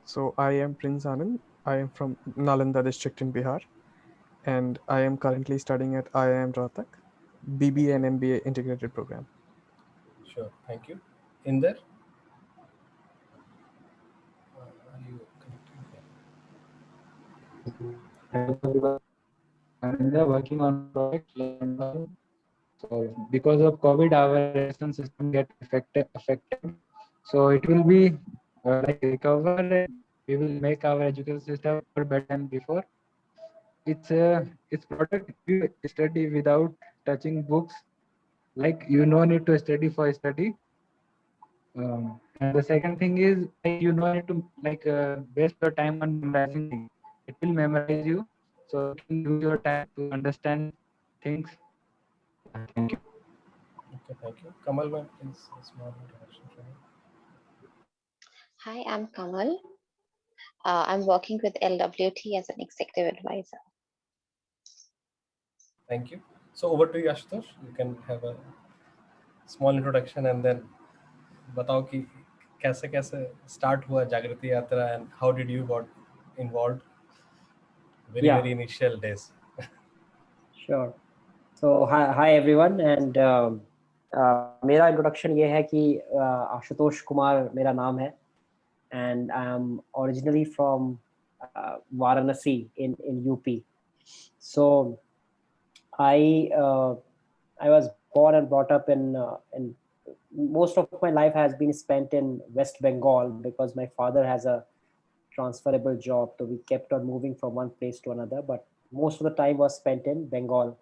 So I am Prince Anand. I am from Nalanda district in Bihar, and I am currently studying at IIM Rohtak, BBA and MBA integrated program. Sure, thank you. In there, are you connected? Hello everyone, I'm Inder working on a project like mentoring. So because of COVID, our education system get affected. So it will be like recover and we will make our education system more better than before. It's product if you study without touching books, like you no need to study for study. And the second thing is like you no need to like waste your time on memorizing things. It will memorize you, so you can use your time to understand things. Yeah, thank you. Okay, thank you. Kamal, ma'am, please, a small introduction from you. Hi, I'm Kamal. I'm working with LWT as an executive advisor. Thank you. So over to you, Ashutosh. You can have a small introduction and then बताओ कि कैसे कैसे start हुआ जागृति यात्रा and how did you got involved very Yeah, initial days. sure. So hi everyone, and मेरा introduction ये है कि आशुतोष कुमार मेरा नाम है, and I am originally from Varanasi in UP. So I I was born and brought up in most of my life has been spent in West Bengal because my father has a transferable job, so we kept on moving from one place to another, but most of the time was spent in Bengal.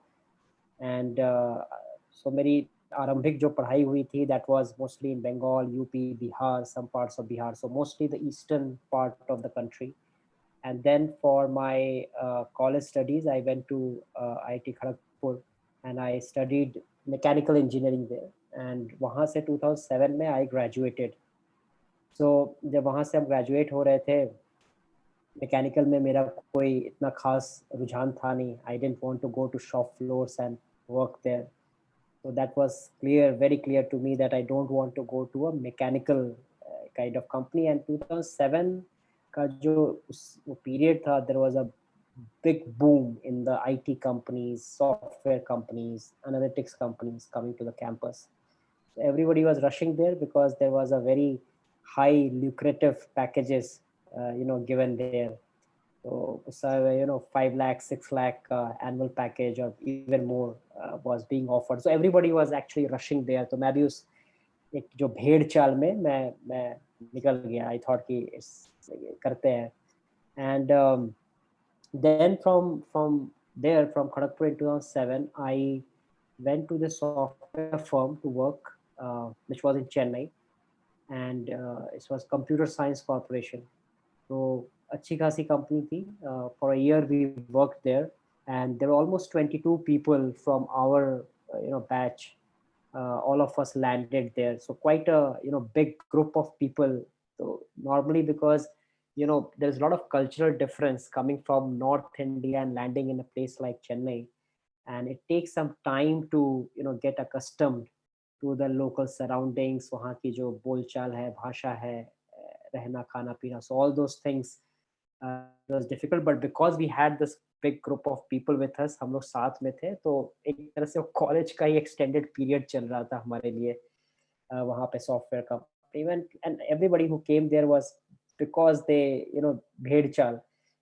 And so मेरी आरंभिक जो पढ़ाई हुई थी that was mostly in Bengal, UP, Bihar, some parts of Bihar, so mostly the eastern part of the country. And then for my college studies I went to IIT Kharagpur and I studied mechanical engineering there, and वहाँ से 2007 में I graduated. So जब वहाँ से हम graduate हो रहे थे, मैकेनिकल में मेरा कोई इतना खास रुझान था नहीं. I didn't want to go to shop floors and work there. So that was clear, very clear to me that I don't want to go to a mechanical kind of company. And 2007 का जो वो period था, there was a big boom in the IT companies, software companies, analytics companies coming to the campus. So everybody was rushing there because there was a very high lucrative packages, given there. So 5 lakh, 6 lakh annual package or even more was being offered. So everybody was actually rushing there. तो मैं भी उस एक जो भेड़ चाल में मैं निकल गया. I thought कि करते हैं. And then from there, from Kharagpur in 2007, I went to the software firm to work, which was in Chennai, and it was Computer Science Corporation. So अच्छी खासी company थी. For a year we worked there, and there were almost 22 people from our batch. All of us landed there, so quite a big group of people. So normally, because there's a lot of cultural difference coming from North India and landing in a place like Chennai, and it takes some time to get accustomed to the local surroundings, वहाँ की जो बोलचाल है, भाषा है, रहना खाना पीना, so all those things it was difficult. But because we had this big group of people with us, हम लोग साथ में थे, तो एक तरह से कॉलेज का ही extended period चल रहा था हमारे लिए वहाँ पे software का. Even and everybody who came there was because they भेड़ चाल,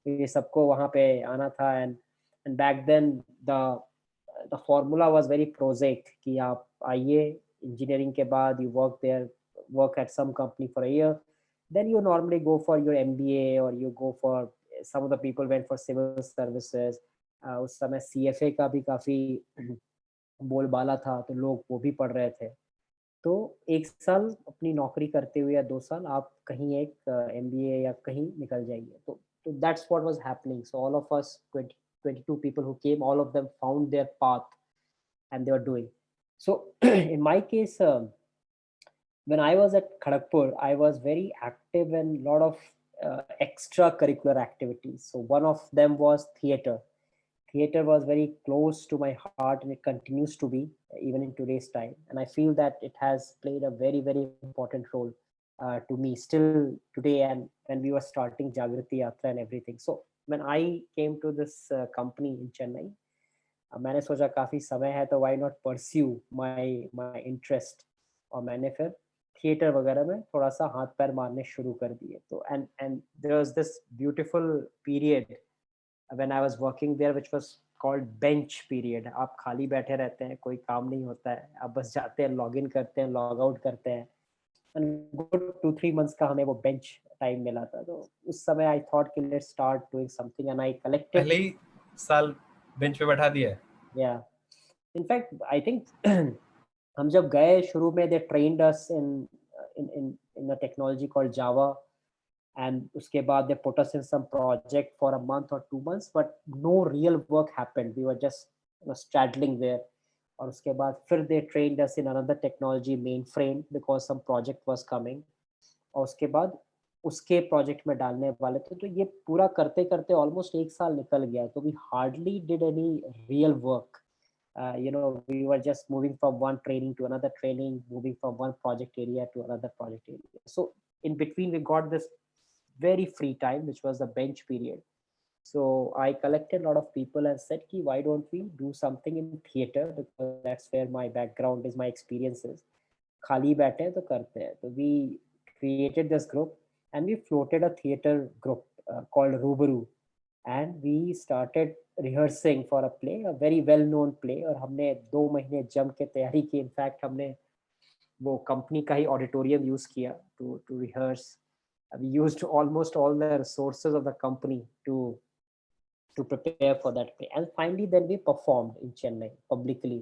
ये सबको वहाँ पे आना था. And back then the formula was very prosaic कि आप आइए engineering के बाद you work there, work at some company for a year, then you normally go for your MBA or you go for, some of the people went for civil services. उस समय CFA का भी काफी बोलबाला था, तो लोग वो भी पढ़ रहे थे. तो एक साल अपनी नौकरी करते हुए या 2 साल आप कहीं एक MBA या कहीं निकल जाइए. तो that's what was happening. So all of us 22 people who came, all of them found their path and they were doing. So in my case, when I was at Kharagpur, I was very active in a lot of extracurricular activities. So one of them was theater. Theater was very close to my heart, and it continues to be even in today's time. And I feel that it has played a very, very important role to me still today, and when we were starting Jagriti Yatra and everything. So when I came to this company in Chennai, मैंने सोचा काफी समय है तो why not pursue my interest, और मैंने फिर theatre वगैरह में थोड़ा सा हाथ पैर मारने शुरू कर दिए. तो and there was this beautiful period when I was working there which was called bench period. आप खाली बैठे रहते हैं, कोई काम नहीं होता है, आप बस जाते हैं, लॉग इन करते हैं, लॉग आउट करते हैं. गुड 2-3 months का हमें वो बेंच टाइम मिला था. तो उस समय आई थॉट कि let's start doing something, and I collected. पहले ही साल बेंच पे बैठा दिया है. या इनफैक्ट आई थिंक हम जब गए शुरू में, they trained us in a technology called Java, and उसके बाद they put us in some project for a month or 2 months, but no real work happened. We were just straddling there. और उसके बाद फिर they trained us in another technology, mainframe, because some project was coming. और उसके बाद उसके project में डालने वाले थे. तो ये पूरा करते करते ऑलमोस्ट 1 साल निकल गया. तो we hardly did any real work. We were just moving from one training to another training, moving from one project area to another project area. So in between we got this very free time, which was the bench period. So I collected a lot of people and said, Ki, why don't we do something in theater, because that's where my background is, my experiences. Khali baithe hai to karte hai. So we created this group and we floated a theater group called Rubaru, and we started rehearsing for a play, a very well known play. और हमने 2 महीने जम के तैयारी की. In fact हमने वो company का ही ऑडिटोरियम यूज किया to rehearse. We used almost all the resources of the company to prepare for that play. And finally then we performed in Chennai publicly.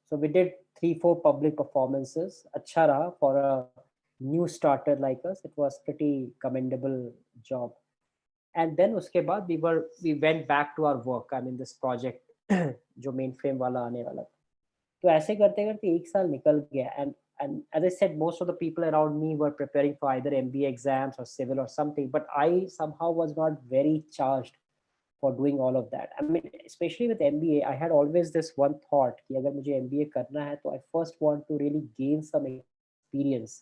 So we did 3-4 public performances. अच्छा रहा for a new starter like us. It was pretty commendable job. And then उसके बाद we went back to our work. I mean this project जो mainframe वाला आने वाला था. तो ऐसे करते करते 1 साल निकल गया. And as I said, most of the people around me were preparing for either MBA exams or civil or something, but I somehow was not very charged for doing all of that. I mean, especially with MBA, I had always this one thought कि अगर मुझे MBA करना है तो I first want to really gain some experience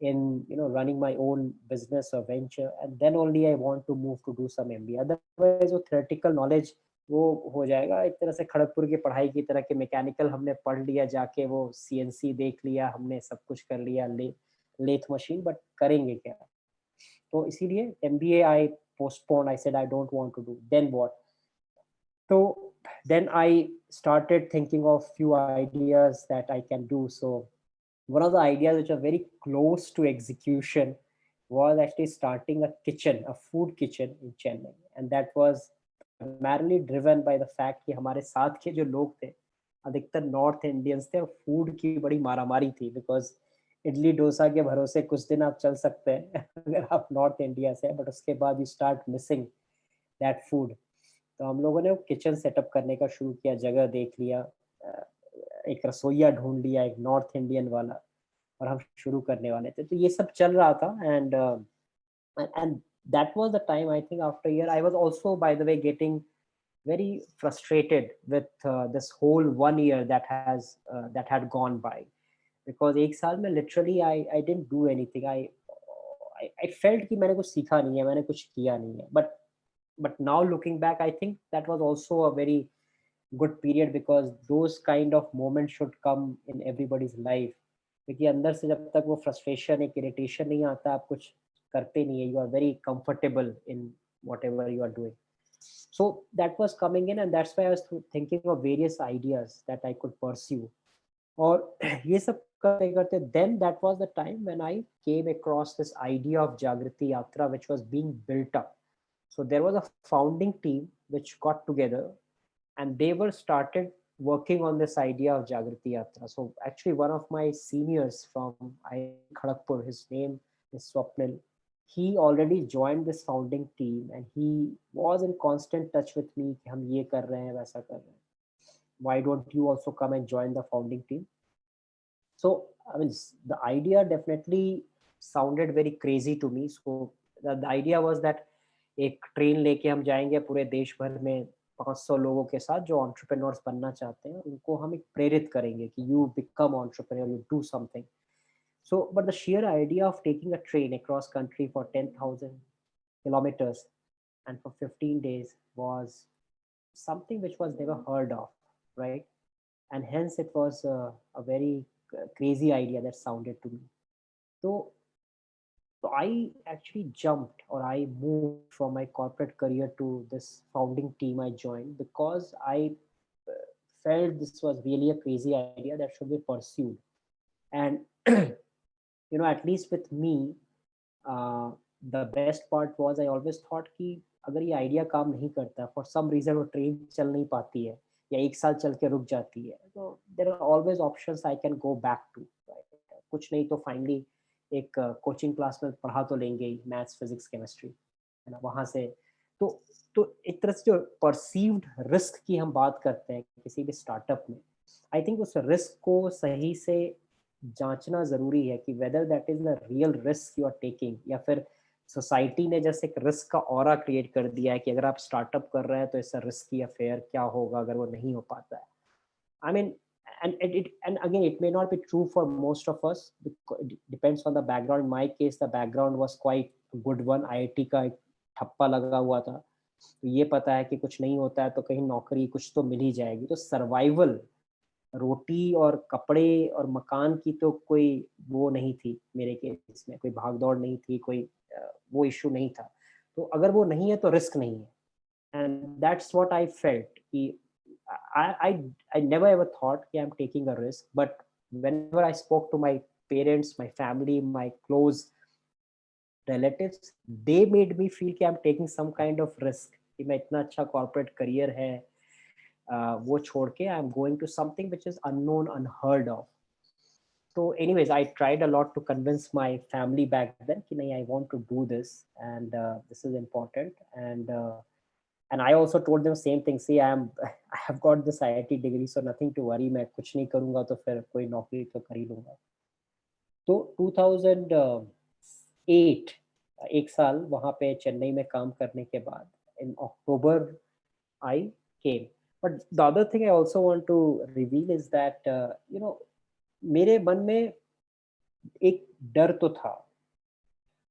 in running my own business or venture, and then only I want to move to do some MBA. Otherwise वो theoretical knowledge वो हो जाएगा एक तरह से खड़गपुर की पढ़ाई की तरह के. मैकेनिकल हमने पढ़ लिया, जाके वो CNC देख लिया, हमने सब कुछ कर लिया, लेथ मशीन, बट करेंगे क्या. तो इसीलिए MBA I postponed. I said I don't want to do. Then what? So then I started thinking of few ideas that I can do. So one of the ideas which are very close to execution was actually starting a kitchen, a food kitchen in Chennai. And that was primarily driven by the fact कि हमारे साथ के जो लोग थे अधिकतर north Indians थे, और फूड की बड़ी मारामारी थी. बिकॉज इडली डोसा के भरोसे कुछ दिन आप चल सकते हैं अगर आप नॉर्थ इंडिया से, बट उसके बाद you start missing that food. तो हम लोगों ने किचन सेटअप करने का शुरू किया, जगह देख लिया, एक रसोईया ढूंढ लिया, एक नॉर्थ इंडियन वाला, और हम शुरू करने वाले थे. तो ये सब चल रहा था. And that was the time, I think after a year, I was also, by the way, getting very frustrated with this whole 1 year that had gone by, because एक साल में literally I didn't do anything. I felt कि मैंने कुछ सीखा नहीं है, मैंने कुछ किया नहीं है. But now looking back, I think that was also a very good period, because those kind of moments should come in everybody's life. क्योंकि अंदर से जब तक वो frustration, एक irritation नहीं आता, आप कुछ करते नहीं है. You are very comfortable in whatever you are doing. So that was coming in, and that's why I was thinking of various ideas that I could pursue. और ये सब करते करते, then that was the time when I came across this idea of Jagriti Yatra, which was being built up. So there was a founding team which got together, and they were started working on this idea of Jagriti Yatra. So actually one of my seniors from Kharagpur, his name is Swapnil, he already joined this founding team, and he was in constant touch with me कि हम ये कर रहे हैं, वैसा कर रहे हैं, why don't you also come and join the founding team. So I mean the idea definitely sounded very crazy to me. So the idea was that एक ट्रेन लेके हम जाएंगे पूरे देश भर में 500 लोगों के साथ जो एंटरप्रेन्योर्स बनना चाहते हैं, उनको हम एक प्रेरित करेंगे कि you become entrepreneur, you do something. So, but the sheer idea of taking a train across country for 10,000 kilometers and for 15 days was something which was never heard of, right? And hence it was a very crazy idea that sounded to me. So, so I actually jumped, or I moved from my corporate career to this founding team I joined, because I uh, felt this was really a crazy idea that should be pursued. And at least with me, the best part was I always thought कि अगर ये idea काम नहीं करता, for some reason वो train चल नहीं पाती है या एक साल चल के रुक जाती है, तो there are always options I can go back to, right? कुछ नहीं तो फाइनली एक कोचिंग क्लास में पढ़ा तो लेंगे ही, मैथ्स फिजिक्स केमिस्ट्री, है ना, वहां से। तो तो एक तरह से जो परसीव्ड रिस्क की हम बात करते हैं किसी भी स्टार्टअप में, आई थिंक उस रिस्क को सही से जांचना जरूरी है कि whether that is the real risk you are taking, या फिर सोसाइटी ने जैसे एक रिस्क का ऑरा क्रिएट कर दिया है कि अगर आप स्टार्टअप कर रहे हैं तो इसका रिस्की अफेयर क्या होगा अगर वो नहीं हो पाता है। I mean, and again, it may not be true for most of us. It depends on the background. In my case, the background was quite a good one. IIT का एक ठप्पा लगा हुआ था, तो ये पता है कि कुछ नहीं होता है तो कहीं नौकरी कुछ तो मिल ही जाएगी। तो सर्वाइवल, रोटी और कपड़े और मकान की तो कोई वो नहीं थी मेरे केस में, कोई भागदौड़ नहीं थी, कोई वो इशू नहीं था। तो अगर वो नहीं है तो रिस्क नहीं है, and that's what I felt कि I never ever thought कि I'm taking a risk, but whenever I spoke to my parents, my family, my close relatives, they made me feel कि I'm taking some kind of risk कि मैं इतना अच्छा corporate career है, वो छोड़ के I'm going to something which is unknown, unheard of. So anyways, I tried a lot to convince my family back then कि नहीं, I want to do this, and this is important, and I also told them same thing. See, I have got this IIT degree, so nothing to worry. मैं कुछ नहीं करूँगा तो फिर कोई नौकरी तो कर ही लूँगा। तो 2008 एक साल वहाँ पे चेन्नई में काम करने के बाद, in October I came. But the other thing I also want to reveal is that मेरे मन में एक डर तो था,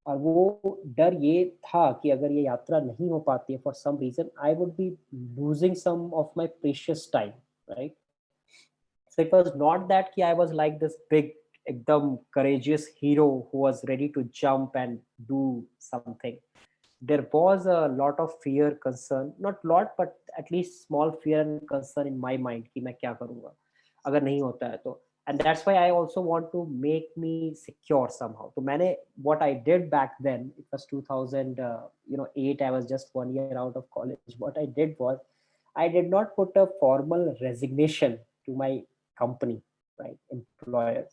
और वो डर ये था कि अगर ये यात्रा नहीं हो पाती है for some reason, I would be losing some of my precious time, right? So it was not that कि I was like this big एकदम courageous hero who was ready to jump and do something. There was a lot of fear, concern, not lot but at least small fear and concern in my mind कि मैं क्या करूँगा अगर नहीं होता है तो. And that's why I also want to make me secure somehow. So मैंने what I did back then, it was 2008, I was just 1 year out of college. What I did was I did not put a formal resignation to my company, right, employer,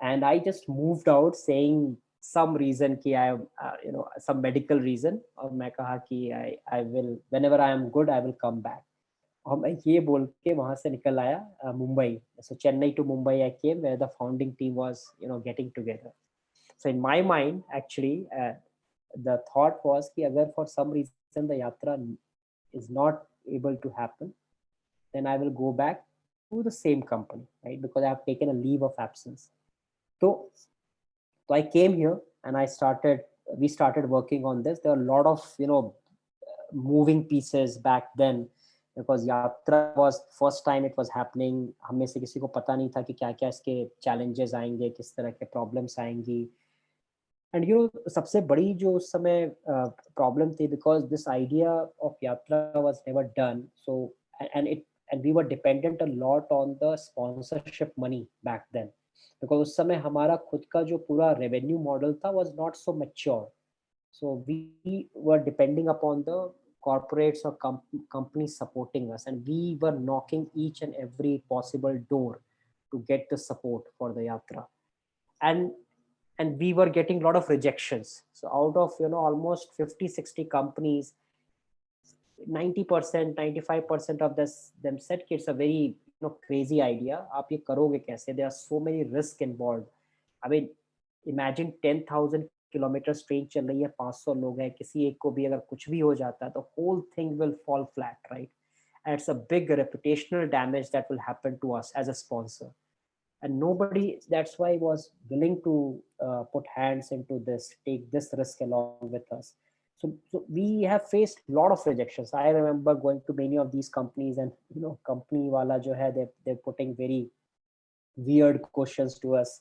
and I just moved out saying some reason कि I some medical reason, और मैं कहा कि I will, whenever I am good I will come back. और मैं ये बोल के वहां से निकल आया Mumbai. So Chennai to Mumbai I came, where the founding team was getting together. So in my mind actually the thought was कि अगर for some reason the yatra is not able to happen, then I will go back to the same company, right, because I have taken a leave of absence. So I came here and we started working on this. There are a lot of moving pieces back then, because यात्रा was first time it was happening. हम में से किसी को पता नहीं था कि क्या क्या इसके challenges आएंगे, किस तरह के problems आएंगी. And सबसे बड़ी जो उस समय problem थी, because this idea of yatra was never done. So and we were dependent a lot on the sponsorship money back then, because उस समय हमारा खुद का जो पूरा revenue model था was not so mature. So we were depending upon the corporates or companies supporting us, and we were knocking each and every possible door to get the support for the yatra. And we were getting a lot of rejections. So out of almost 50-60 companies, 90%, 95% of them said it's a very crazy idea. आप ये करोगे कैसे? There are so many risks involved. I mean, imagine 10,000 kilometers train चल रही है, 500 लोग हैं, किसी एक को भी अगर कुछ भी हो जाता है तो whole thing will fall flat, right? And it's a big reputational damage that will happen to us as a sponsor. and nobody, that's why, was willing to put hands into this, take this risk along with us. So we have faced a lot of rejections. I remember going to many of these companies, and company wala jo hai, they're putting very weird questions to us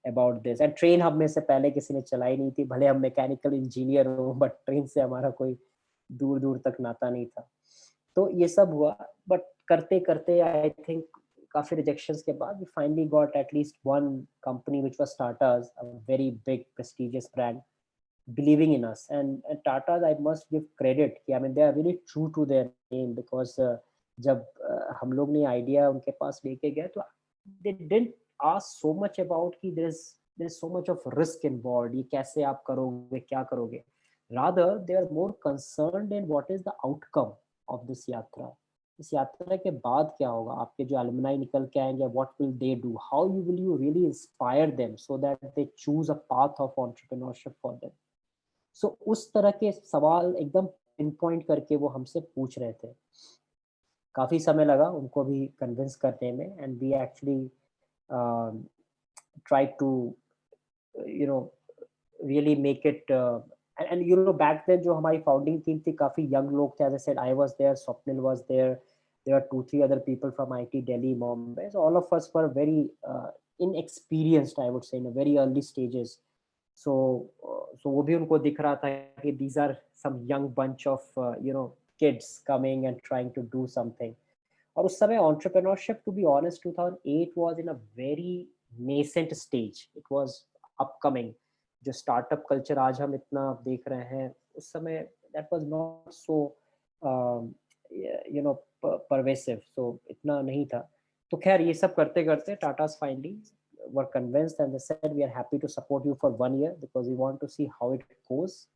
about this. And train हम में से पहले किसी ने चलाई नहीं थी, भले हम मैकेनिकल इंजीनियर हो, बट ट्रेन से हमारा कोई दूर दूर तक नाता नहीं था. तो ये सब हुआ, बट करते करते आई थिंक काफी रिजेक्शंस के बाद we finally got at least one company which was Tata's, a very big prestigious brand, believing in us. And Tata's, I must give credit कि I mean they are really true to their name, because जब हम लोग ने idea उनके पास लेके गए, तो they didn't ask so much about कि there's so much of risk involved, ये कैसे आप करोगे, क्या करोगे. Rather they are more concerned in what is the outcome of this yatra. इस यात्रा के बाद क्या होगा, आपके जो alumni निकल के आएंगे, what will they do, how will you really inspire them so that they choose a path of entrepreneurship for them. So उस तरह के सवाल एकदम पिन पॉइंट करके वो हमसे पूछ रहे थे. काफी समय लगा उनको भी कन्विंस करने में, and we actually try to really make it and back then जो हमारी फाउंडिंग टीम थी, काफी यंग लोग थे. As I said, I was there, Swapnil was there were 2-3 other people from IT Delhi, Mumbai. So all of us were very inexperienced, I would say, in a very early stages. So वो भी उनको दिख रहा था कि these are some young bunch of kids coming and trying to do something. और उस समय entrepreneurship, to be honest, 2008 was in a very nascent stage. It was upcoming. जो startup culture आज हम इतना देख रहे हैं, उस समय that was not so pervasive. So इतना नहीं था. तो खैर ये सब करते करते Tata's finally were convinced, and they said we are happy to support you for 1 year because we want to see how it goes.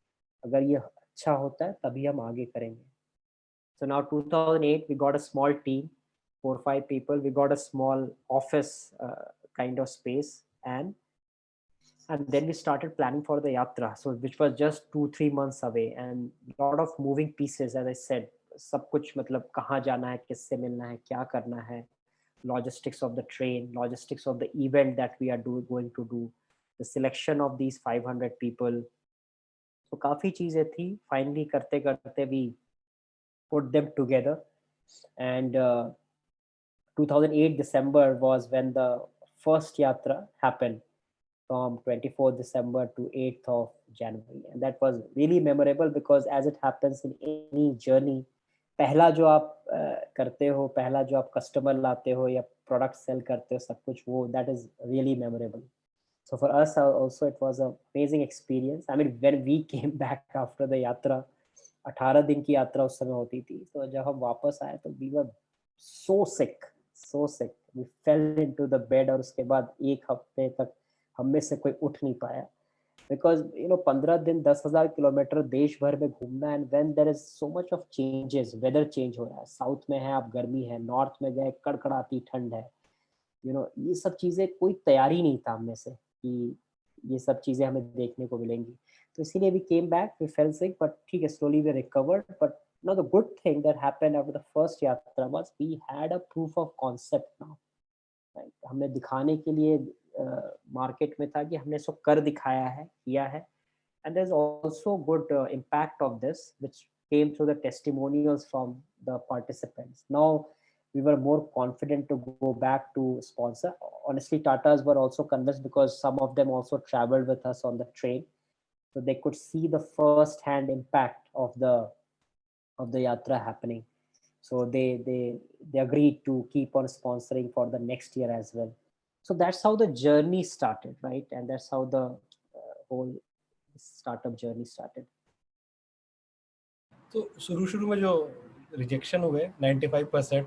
अगर ये अच्छा होता है तभी हम आगे करेंगे. So now 2008 we got a small team, 4-5 people. We got a small office kind of space, and then we started planning for the yatra, so which was just 2-3 months away, and a lot of moving pieces. As I said, सब कुछ मतलब कहाँ जाना है, किससे मिलना है, क्या करना है, logistics of the train, logistics of the event that we are going to do, the selection of these 500 people. So काफी चीजें थी. Finally करते करते we put them together, and 2008 December was when the first yatra happened, from 24th December to 8th of January. And that was really memorable because, as it happens in any journey, पहला जो आप करते हो, पहला जो आप customer लाते हो या प्रोडक्ट सेल करते हो, सब कुछ वो, that is really memorable. So for us also it was an amazing experience. I mean, when we came back after the yatra, 18 दिन की यात्रा उस समय होती थी, तो जब हम वापस आए तो we were so sick. We fell into the bed, और उसके बाद एक हफ्ते तक हम में से कोई उठ नहीं पाया, because 15 दिन 10,000 किलोमीटर देश भर में घूमना, and when there is so much of changes, weather change हो रहा है, साउथ में है आप गर्मी है, नॉर्थ में गए कड़कड़ाती ठंड है, ये सब चीजें कोई तैयारी नहीं था हम में से कि ये सब चीजें हमें देखने को मिलेंगी. तो इसीलिए we came back, we fell sick, but ठीक है, slowly we recovered. But now the good thing that happened after the first yatra was we had a proof of concept now. Right? हमने दिखाने के लिए मार्केट में था कि हमने इसको कर दिखाया है, किया है. And there's also good impact of this, which came through the testimonials from the participants. Now we were more confident to go back to sponsor. Honestly, Tatas were also convinced because some of them also traveled with us on the train, so they could see the first-hand impact of the yatra happening. So they agreed to keep on sponsoring for the next year as well. So that's how the journey started, right? And that's how the whole startup journey started. तो शुरू में जो rejection हुए 95%,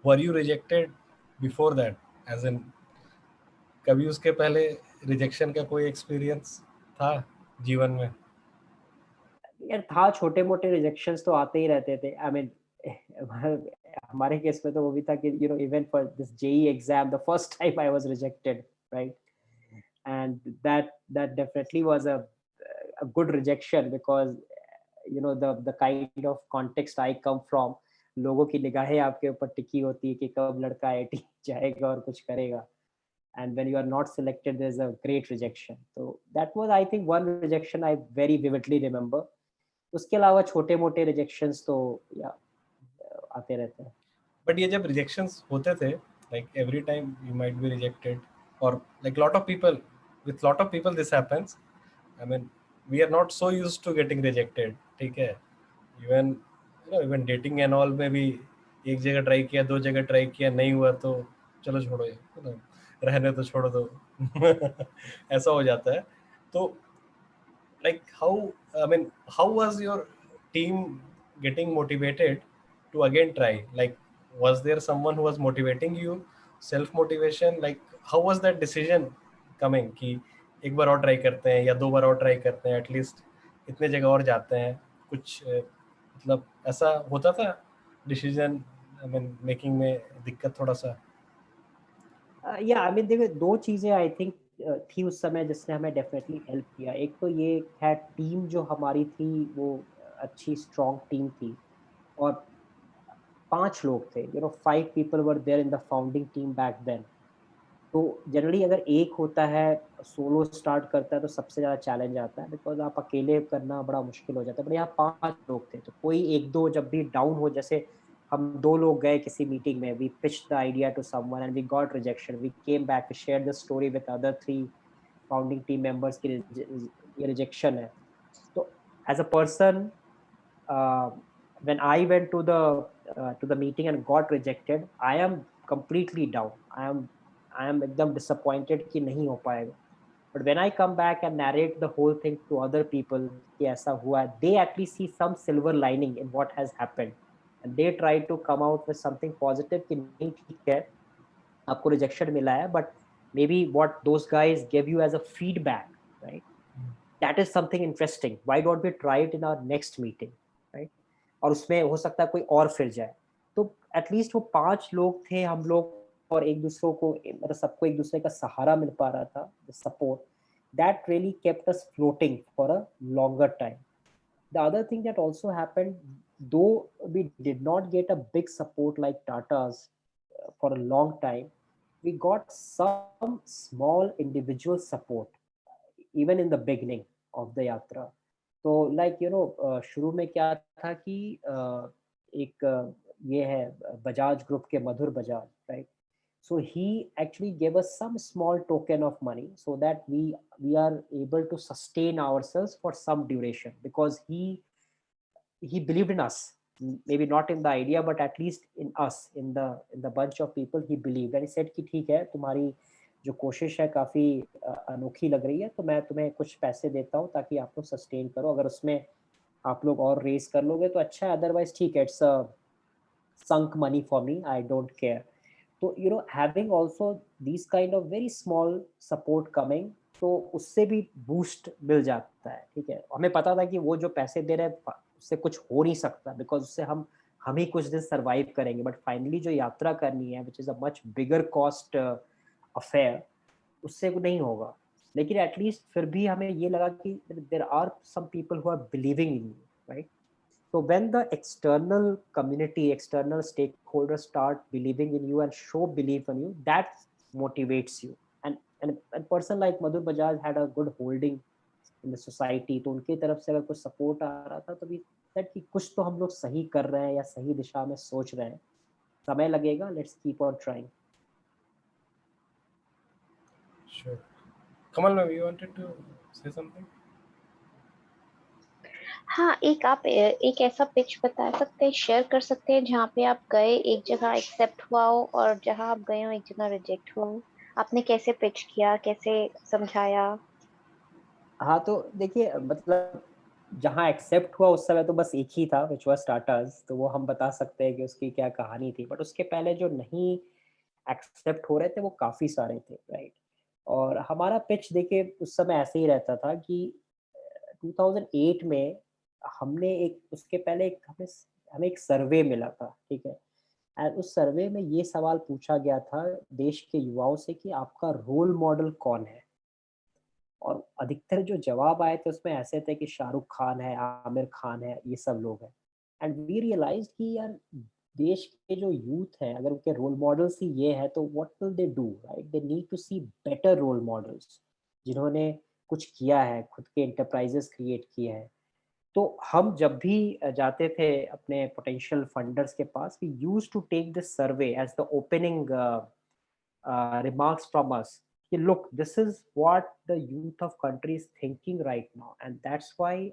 were you rejected before that, as in कभी उसके पहले rejection का कोई एक्सपीरियंस था जीवन में? यार था, छोटे मोटे रिजेक्शंस तो आते ही रहते थे. आई मीन हमारे केस में तो वो भी था कि even for this JEE exam, the first time I was rejected, right? And that definitely was a good rejection, because the kind of context I come from, लोगों की निगाहें आपके ऊपर टिकी होती है कि कब लड़का आईआईटी जाएगा और कुछ करेगा, and when you are not selected there's a great rejection. So that was I think one rejection I very vividly remember. उसके अलावा छोटे मोटे रिजेक्शंस तो या आते रहते हैं. बट ये जब रिजेक्शंस होते थे, like every time you might be rejected, or like lot of people, with lot of people this happens. I mean, we are not so used to getting rejected. ठीक है, even even dating and all में भी एक जगह try किया, दो जगह try किया, नहीं हुआ तो चलो छोड़ो, रहने तो छोड़ दो. ऐसा हो जाता है. तो like how was your team getting motivated to again try? Like, was there someone who was motivating you, self motivation? Like, how was that decision coming कि एक बार और ट्राई करते हैं या दो बार और ट्राई करते हैं, एटलीस्ट इतने जगह और जाते हैं, कुछ मतलब ऐसा होता था डिसीजन मेकिंग में दिक्कत थोड़ा सा? या आई मीन देखिए, दो चीजें आई थिंक थी उस समय जिसने हमें डेफिनेटली हेल्प किया. एक तो ये है, टीम जो हमारी थी वो अच्छी स्ट्रॉन्ग टीम थी, और 5 लोग थे. 5 people were there in the founding team back then. तो जनरली अगर एक होता है, सोलो स्टार्ट करता है, तो सबसे ज़्यादा चैलेंज आता है, बिकॉज आप अकेले करना बड़ा मुश्किल हो जाता है. बट यहाँ 5 लोग थे, तो कोई एक दो जब भी डाउन हो, जैसे हम 2 लोग गए किसी मीटिंग में, we pitch the idea to someone and we got rejection, we came back, we share the story with other 3 founding team members की ये रिजेक्शन है. तो as a person, when I went to the meeting and got rejected, I am completely down. I am एकदम disappointed कि नहीं हो पाएगा. But when I come back and narrate the whole thing to other people कि ऐसा हुआ है, they at least see some silver lining in what has happened, and they try to come out with something positive कि नहीं, ठीक है, आपको rejection मिला है, but maybe what those guys give you as a feedback, right? That is something interesting. Why don't we try it in our next meeting, right? और उसमें हो सकता है कोई और फिर जाए. तो एटलीस्ट वो 5 लोग थे हम लोग, और एक दूसरे को, मतलब सबको एक दूसरे का सहारा मिल पा रहा था, support. That really kept us floating for a longer time. The other thing that also happened, though we did not get a big support like Tata's for a long time, we got some small individual support even in the beginning of the yatra. तो like शुरू में क्या था कि एक ये है Bajaj group के Madhur Bajaj, right? So he actually gave us some small token of money so that we are able to sustain ourselves for some duration, because he believed in us. Maybe not in the idea, but at least in us, in the bunch of people he believed, and he said कि ठीक है, तुम्हारी जो कोशिश है काफ़ी अनोखी लग रही है, तो मैं तुम्हें कुछ पैसे देता हूँ ताकि आप लोग सस्टेन करो. अगर उसमें आप लोग और रेस कर लोगे तो अच्छा है, अदरवाइज ठीक है, it's sunk money for me, I don't care. तो having also these kind of very small support coming, तो उससे भी बूस्ट मिल जाता है. ठीक है, हमें पता था कि वो जो पैसे दे रहे हैं उससे कुछ हो नहीं सकता, बिकॉज उससे हम ही कुछ दिन सरवाइव करेंगे, बट फाइनली जो यात्रा करनी है, which is a much bigger cost affair, उससे वो नहीं होगा. लेकिन एटलीस्ट फिर भी हमें ये लगा कि there are some people who are believing in you, right? So when the external community, external stakeholders start believing in you and show belief in you, that motivates you. And a person like Madhur Bajaj had a good holding in the society. तो उनकी तरफ से अगर कुछ support आ रहा था तो भी that कि कुछ तो हम लोग सही कर रहे हैं या सही दिशा में सोच रहे हैं. समय लगेगा, let's keep on trying. Sure. Kamal, you wanted to say something? हाँ, एक ऐसा पिच बता सकते हैं, शेयर कर सकते हैं जहाँ पे आप गए, एक जगह एक्सेप्ट हुआ हो, और जहाँ आप गए हो एक जगह रिजेक्ट हुआ हो. आपने कैसे पिच किया, कैसे समझाया? हाँ, तो देखिए, मतलब जहाँ एक्सेप्ट हुआ उस समय तो बस एक ही था, विच वाज स्टार्टर्स, तो वो हम बता सकते हैं कि उसकी क्या कहानी थी. बट उसके पहले जो नहीं एक्सेप्ट हो रहे थे वो काफ़ी सारे थे, राइट? और हमारा पिच देखिए उस समय ऐसे ही रहता था कि 2008 में हमने एक, उसके पहले एक हमें एक सर्वे मिला था, ठीक है? एंड उस सर्वे में ये सवाल पूछा गया था देश के युवाओं से कि आपका रोल मॉडल कौन है? और अधिकतर जो जवाब आए थे उसमें ऐसे थे कि शाहरुख खान है, आमिर खान है, ये सब लोग हैं. एंड वी रियलाइज्ड कि यार देश के जो यूथ है अगर उनके रोल मॉडल्स ही ये है तो what will they do, right? They need to see better role models जिन्होंने कुछ किया है, खुद के एंटरप्राइजेस क्रिएट किए हैं। तो हम जब भी जाते थे अपने पोटेंशियल फंडर्स के पास, we used to take this survey as the opening remarks from us. Look, this is what the youth of country is thinking right now, and that's why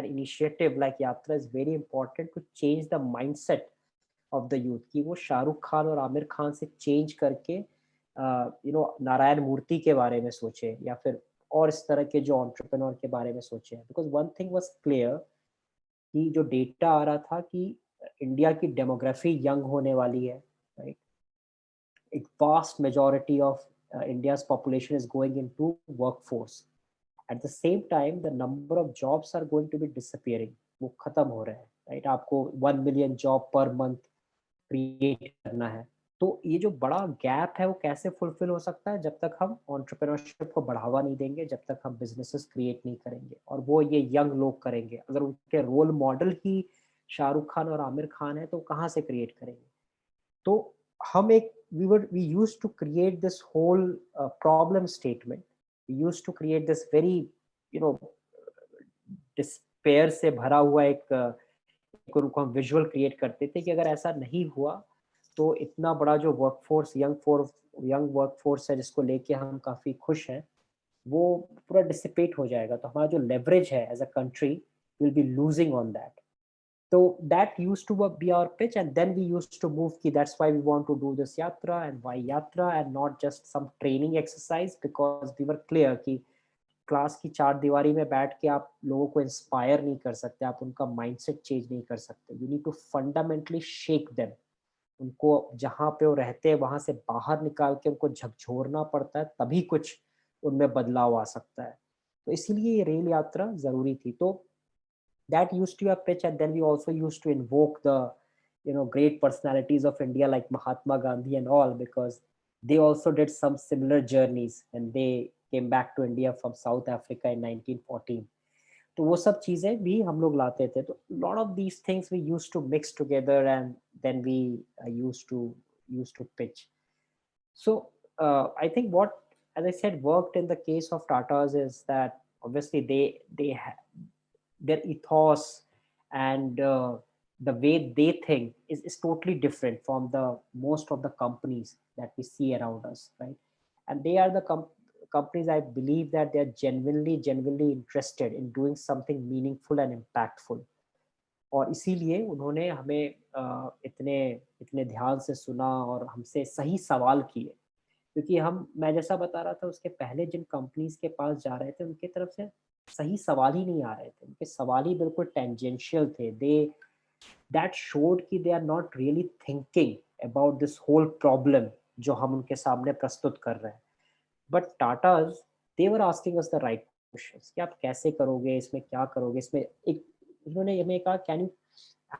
an initiative like Yatra is very important to change the mindset of the youth. कि वो शाहरुख खान और आमिर खान से change करके नारायण मूर्ति के बारे में सोचे या फिर और इस तरह के जो एंटरप्रेन्योर के बारे में सोचे। Because one thing was clear कि जो डेटा आ रहा था कि इंडिया की डेमोग्राफी यंग होने वाली है, right? A vast majority of India's population is going into workforce. At the same time, the number of jobs are going to be disappearing. वो खत्म हो रहे हैं, right? आपको 1 million job per month create करना है। तो ये जो बड़ा गैप है वो कैसे फुलफिल हो सकता है? जब तक हम एंटरप्रेन्योरशिप को बढ़ावा नहीं देंगे, जब तक हम बिजनेसेस क्रिएट नहीं करेंगे, और वो ये यंग लोग करेंगे। अगर उनके रोल मॉडल ही शाहरुख खान और आमिर खान है तो कहाँ से क्रिएट करेंगे? तो हम एक we used to create this whole problem statement. We used to create this very despair से भरा हुआ एक उनको हम विजुअल क्रिएट करते थे कि अगर ऐसा नहीं हुआ तो इतना बड़ा जो वर्कफोर्स यंग वर्कफोर्स है जिसको लेके हम काफी खुश हैं, वो पूरा डिसिपेट हो जाएगा। तो हमारा जो लेवरेज है as a country will be losing on that. So that used to be our pitch, and then we used to move ki that's why we want to do this yatra, and why yatra and not just some training exercise, because we were clear कि class की चार दीवारी में बैठ के आप लोगों को इंस्पायर नहीं कर सकते, आप उनका माइंडसेट चेंज नहीं कर सकते। You need to fundamentally shake them. उनको जहाँ पे वो रहते हैं वहां से बाहर निकाल के उनको झकझोरना पड़ता है, तभी कुछ उनमें बदलाव आ सकता है। तो इसीलिए ये रेल यात्रा जरूरी थी। तो that used to be a pitch, and then we also used to invoke the great personalities of India like Mahatma Gandhi and all, because they also did some similar journeys and they came back to India from South Africa in 1914. तो वो सब चीजें भी हम लोग लाते थे। तो lot of these things we used to mix together, and then we used to pitch. So I think what, as I said, worked in the case of Tatas is that obviously their ethos and the way they think is totally different from the most of the companies that we see around us, right? And they are the companies, I believe, that they are genuinely interested in doing something meaningful and impactful. और इसीलिए उन्होंने हमें इतने इतने ध्यान से सुना और हमसे सही सवाल किए, क्योंकि मैं जैसा बता रहा था, उसके पहले जिन कंपनीज के पास जा रहे थे उनके तरफ से सही सवाल ही नहीं आ रहे थे। उनके सवाल ही बिल्कुल टेंजेंशियल थे। दैट शोड कि they are not really thinking about this whole problem जो हम उनके सामने प्रस्तुत कर रहे हैं। But Tatas, they were asking us the right questions कि आप कैसे करोगे, इसमें क्या करोगे। इसमें एक उन्होंने हमें कहा, can you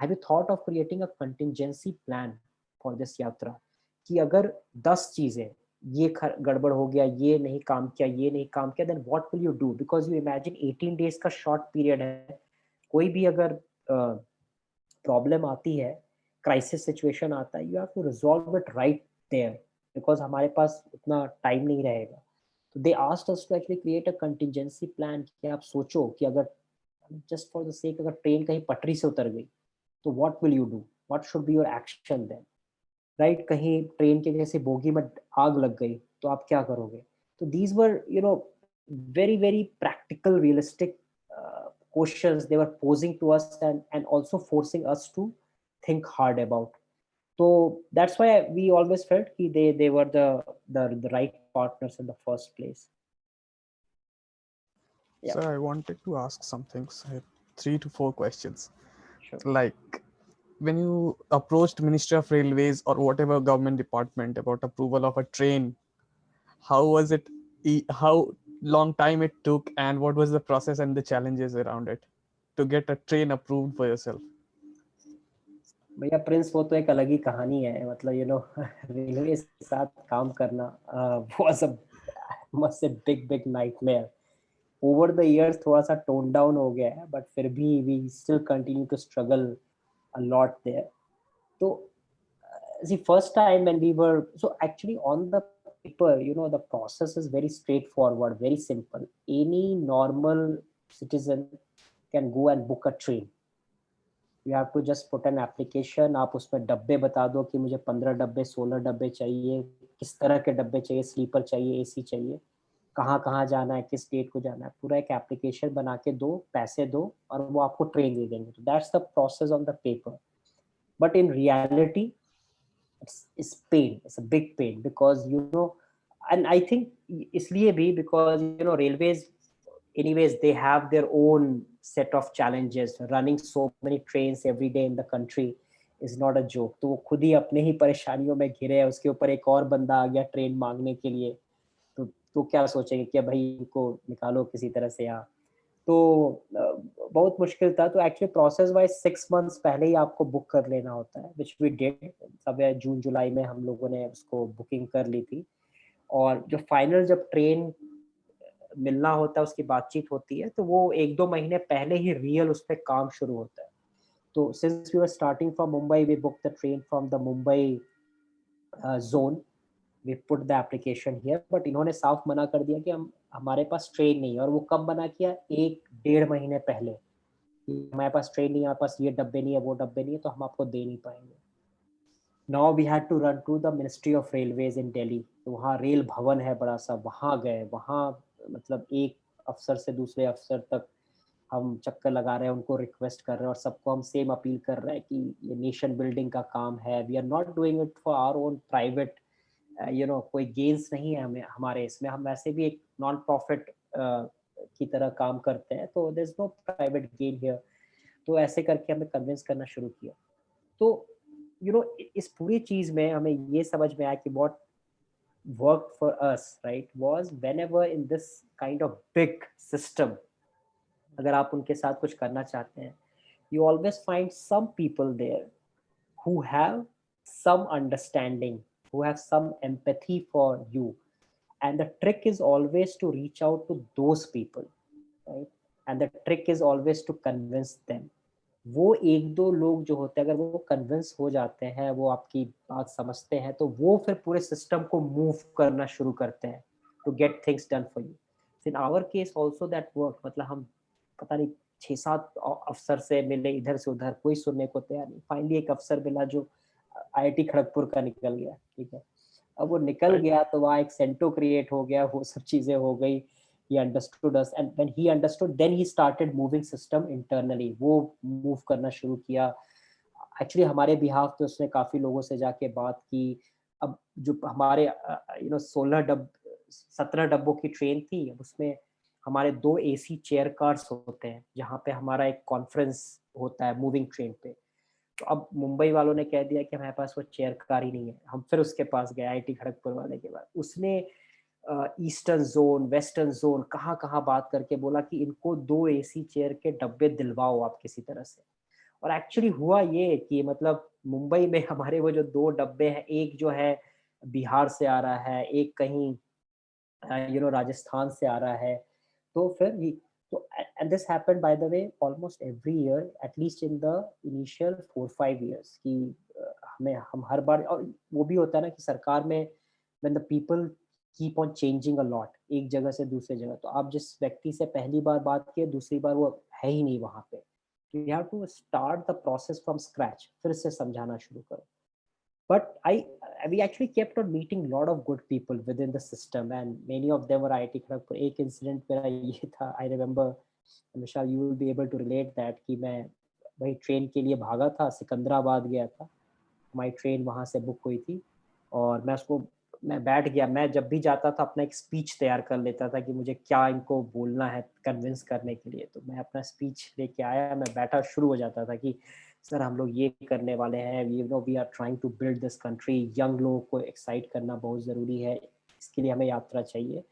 have you thought of creating a contingency plan for this यात्रा, कि अगर 10 चीजें ये गड़बड़ हो गया, ये नहीं काम किया, ये नहीं काम किया, then what will you do? Because you imagine 18 days का शॉर्ट पीरियड है। कोई भी अगर प्रॉब्लम आती है, क्राइसिस सिचुएशन आता है, you have to resolve it right there, because हमारे पास उतना टाइम नहीं रहेगा। तो they asked us to actually create a contingency plan कि आप सोचो कि अगर जस्ट फॉर द सेक अगर ट्रेन कहीं पटरी से उतर गई तो what will you do, what should be your action then, right? कहीं ट्रेन के जैसे बोगी में आग लग गई तो आप क्या करोगे? तो these were very very practical, realistic questions they were posing to us, and also forcing us to think hard about. So that's why we always felt that they were the right partners in the first place. Yeah. Sir, I wanted to ask some things. I have 3 to 4 questions. Sure. Like, when you approached Ministry of Railways or whatever government department about approval of a train, how was it? How long time it took, and what was the process and the challenges around it to get a train approved for yourself? भैया Prince, वो तो एक अलग ही कहानी है। मतलब railway के साथ काम करना was a must say big nightmare. Over the years थोड़ा सा टोन डाउन हो गया है, बट फिर भी we still continue to struggle a lot there. तो see, first time when we were, so actually on the paper, you know, the process is very straightforward, very simple. Any normal citizen can go and book a train. You have to just put an application. आप उसमें डब्बे बता दो कि मुझे 15 डब्बे 16 डब्बे चाहिए, किस तरह के डब्बे चाहिए, स्लीपर चाहिए, एसी चाहिए, कहाँ कहाँ जाना है, किस डेट को जाना है, पूरा एक एप्लीकेशन बना के दो, पैसे दो और वो आपको ट्रेन दे देंगे. तो that's the process on the paper. But in reality it's pain. It's a big pain because, you know, and I think इसलिए भी because, you know, railways anyways they have their own set of challenges. Running so many trains every day in the country is not a joke. तो वो खुद ही अपने ही परेशानियों में घिरे है, उसके ऊपर एक और बंदा आ गया ट्रेन मांगने के लिए, तो क्या सोचेंगे कि भाई इनको निकालो किसी तरह से यहाँ. तो बहुत मुश्किल था. तो एक्चुअली प्रोसेस वाइज 6 months पहले ही आपको बुक कर लेना होता है, विच वी डिड. सब जून जुलाई में हम लोगों ने उसको बुकिंग कर ली थी. और जो फाइनल जब ट्रेन मिलना होता है, उसकी बातचीत होती है, तो वो 1-2 महीने पहले ही रियल उस पर काम शुरू होता है. तो since we were starting from Mumbai, we book the train from the Mumbai zone. We put the application here, but इन्होंने साफ मना कर दिया कि हमारे पास ट्रेन नहीं है. और वो कब मना किया? 1-1.5 महीने पहले. हमारे पास ट्रेन नहीं है, हमारे पास ये डब्बे नहीं है, वो डब्बे नहीं है, तो हम आपको दे नहीं पाएंगे. Now we had to run to the ministry of railways in Delhi. तो वहाँ रेल भवन है बड़ा सा, वहाँ गए. वहाँ मतलब एक अफसर से दूसरे अफसर तक हम चक्कर लगा रहे हैं, उनको रिक्वेस्ट कर रहे हैं और सबको हम सेम अपील कर रहे हैं कि ये नेशन बिल्डिंग का काम है. We are not doing it for our own private, you know, कोई गेन्स नहीं है हमें हमारे इसमें. हम वैसे भी एक नॉन प्रॉफिट की तरह काम करते हैं, तो there is no private gain here. तो ऐसे करके हमें कन्विंस करना शुरू किया. तो यू नो, इस पूरी चीज में हमें ये समझ में आया कि what worked for us, right, was whenever in this kind of big system, अगर आप उनके साथ कुछ करना चाहते हैं, you always find some people there who have some understanding, who have some empathy for you, and the trick is always to reach out to those people, right? And the trick is always to convince them. वो 1-2 लोग जो होते हैं, अगर वो convince हो जाते हैं, वो आपकी बात समझते हैं, तो वो फिर पूरे सिस्टम को मूव करना शुरू करते हैं to get things done for you. In our case also that work. मतलब हम पता नहीं 6-7 अफसर से मिले इधर से उधर, कोई सुनने को तैयार नहीं. फाइनली एक अफसर मिला जो IIT खड़गपुर का निकल गया. ठीक है, अब वो निकल गया तो वहाँ एक सेंटो क्रिएट हो गया, वो सब चीजें हो गई. He understood us, and when he understood, then he started moving system internally. वो मूव करना शुरू किया. एक्चुअली हमारे बिहाफ पे उसने काफी लोगों से जाके बात की. अब जो हमारे 17 डब्बों की ट्रेन थी, उसमें हमारे 2 AC चेयर कार्स होते हैं, जहाँ पे हमारा एक कॉन्फ्रेंस होता है मूविंग ट्रेन पे. तो अब मुंबई वालों ने कह दिया कि हमारे पास वो चेयर कार ही नहीं है. हम फिर उसके पास गए, IIT खड़गपुर वाले के बाद. उसने ईस्टर्न जोन, वेस्टर्न जोन, कहाँ कहाँ बात करके बोला कि इनको 2 AC चेयर के डब्बे दिलवाओ आप किसी तरह से. और एक्चुअली हुआ ये कि मतलब मुंबई में हमारे वो जो 2 डब्बे हैं, एक जो है बिहार से आ रहा है, एक कहीं यू नो राजस्थान से आ रहा है. तो फिर तो and this happened by the way almost every year, at least in the initial 4-5 years, कि हम हर बार. और वो भी होता है ना कि सरकार में when the people keep on changing a lot, एक जगह से दूसरे जगह, तो आप जिस व्यक्ति से पहली बार बात किए, दूसरी बार वो है ही नहीं वहाँ पे. You have to start the process from scratch, फिर से समझाना शुरू करो. But we actually kept on meeting a lot of good people within the system, and many of them were IIT Kharagpur. एक incident मेरा ये था, I remember, Vishal, you will be able to relate that, कि मैं वही train के लिए भागा था, सिकंदराबाद गया था. हमारी ट्रेन वहाँ से बुक हुई थी और मैं बैठ गया. मैं जब भी जाता था अपना एक स्पीच तैयार कर लेता था कि मुझे क्या इनको बोलना है कन्विंस करने के लिए. तो मैं अपना स्पीच लेके आया, मैं बैठा, शुरू हो जाता था कि सर हम लोग ये करने वाले हैं, you know we are trying to build this country. Young लोगों को एक्साइट करना बहुत ज़रूरी है, इसके लिए हमें यात्रा चाहिए.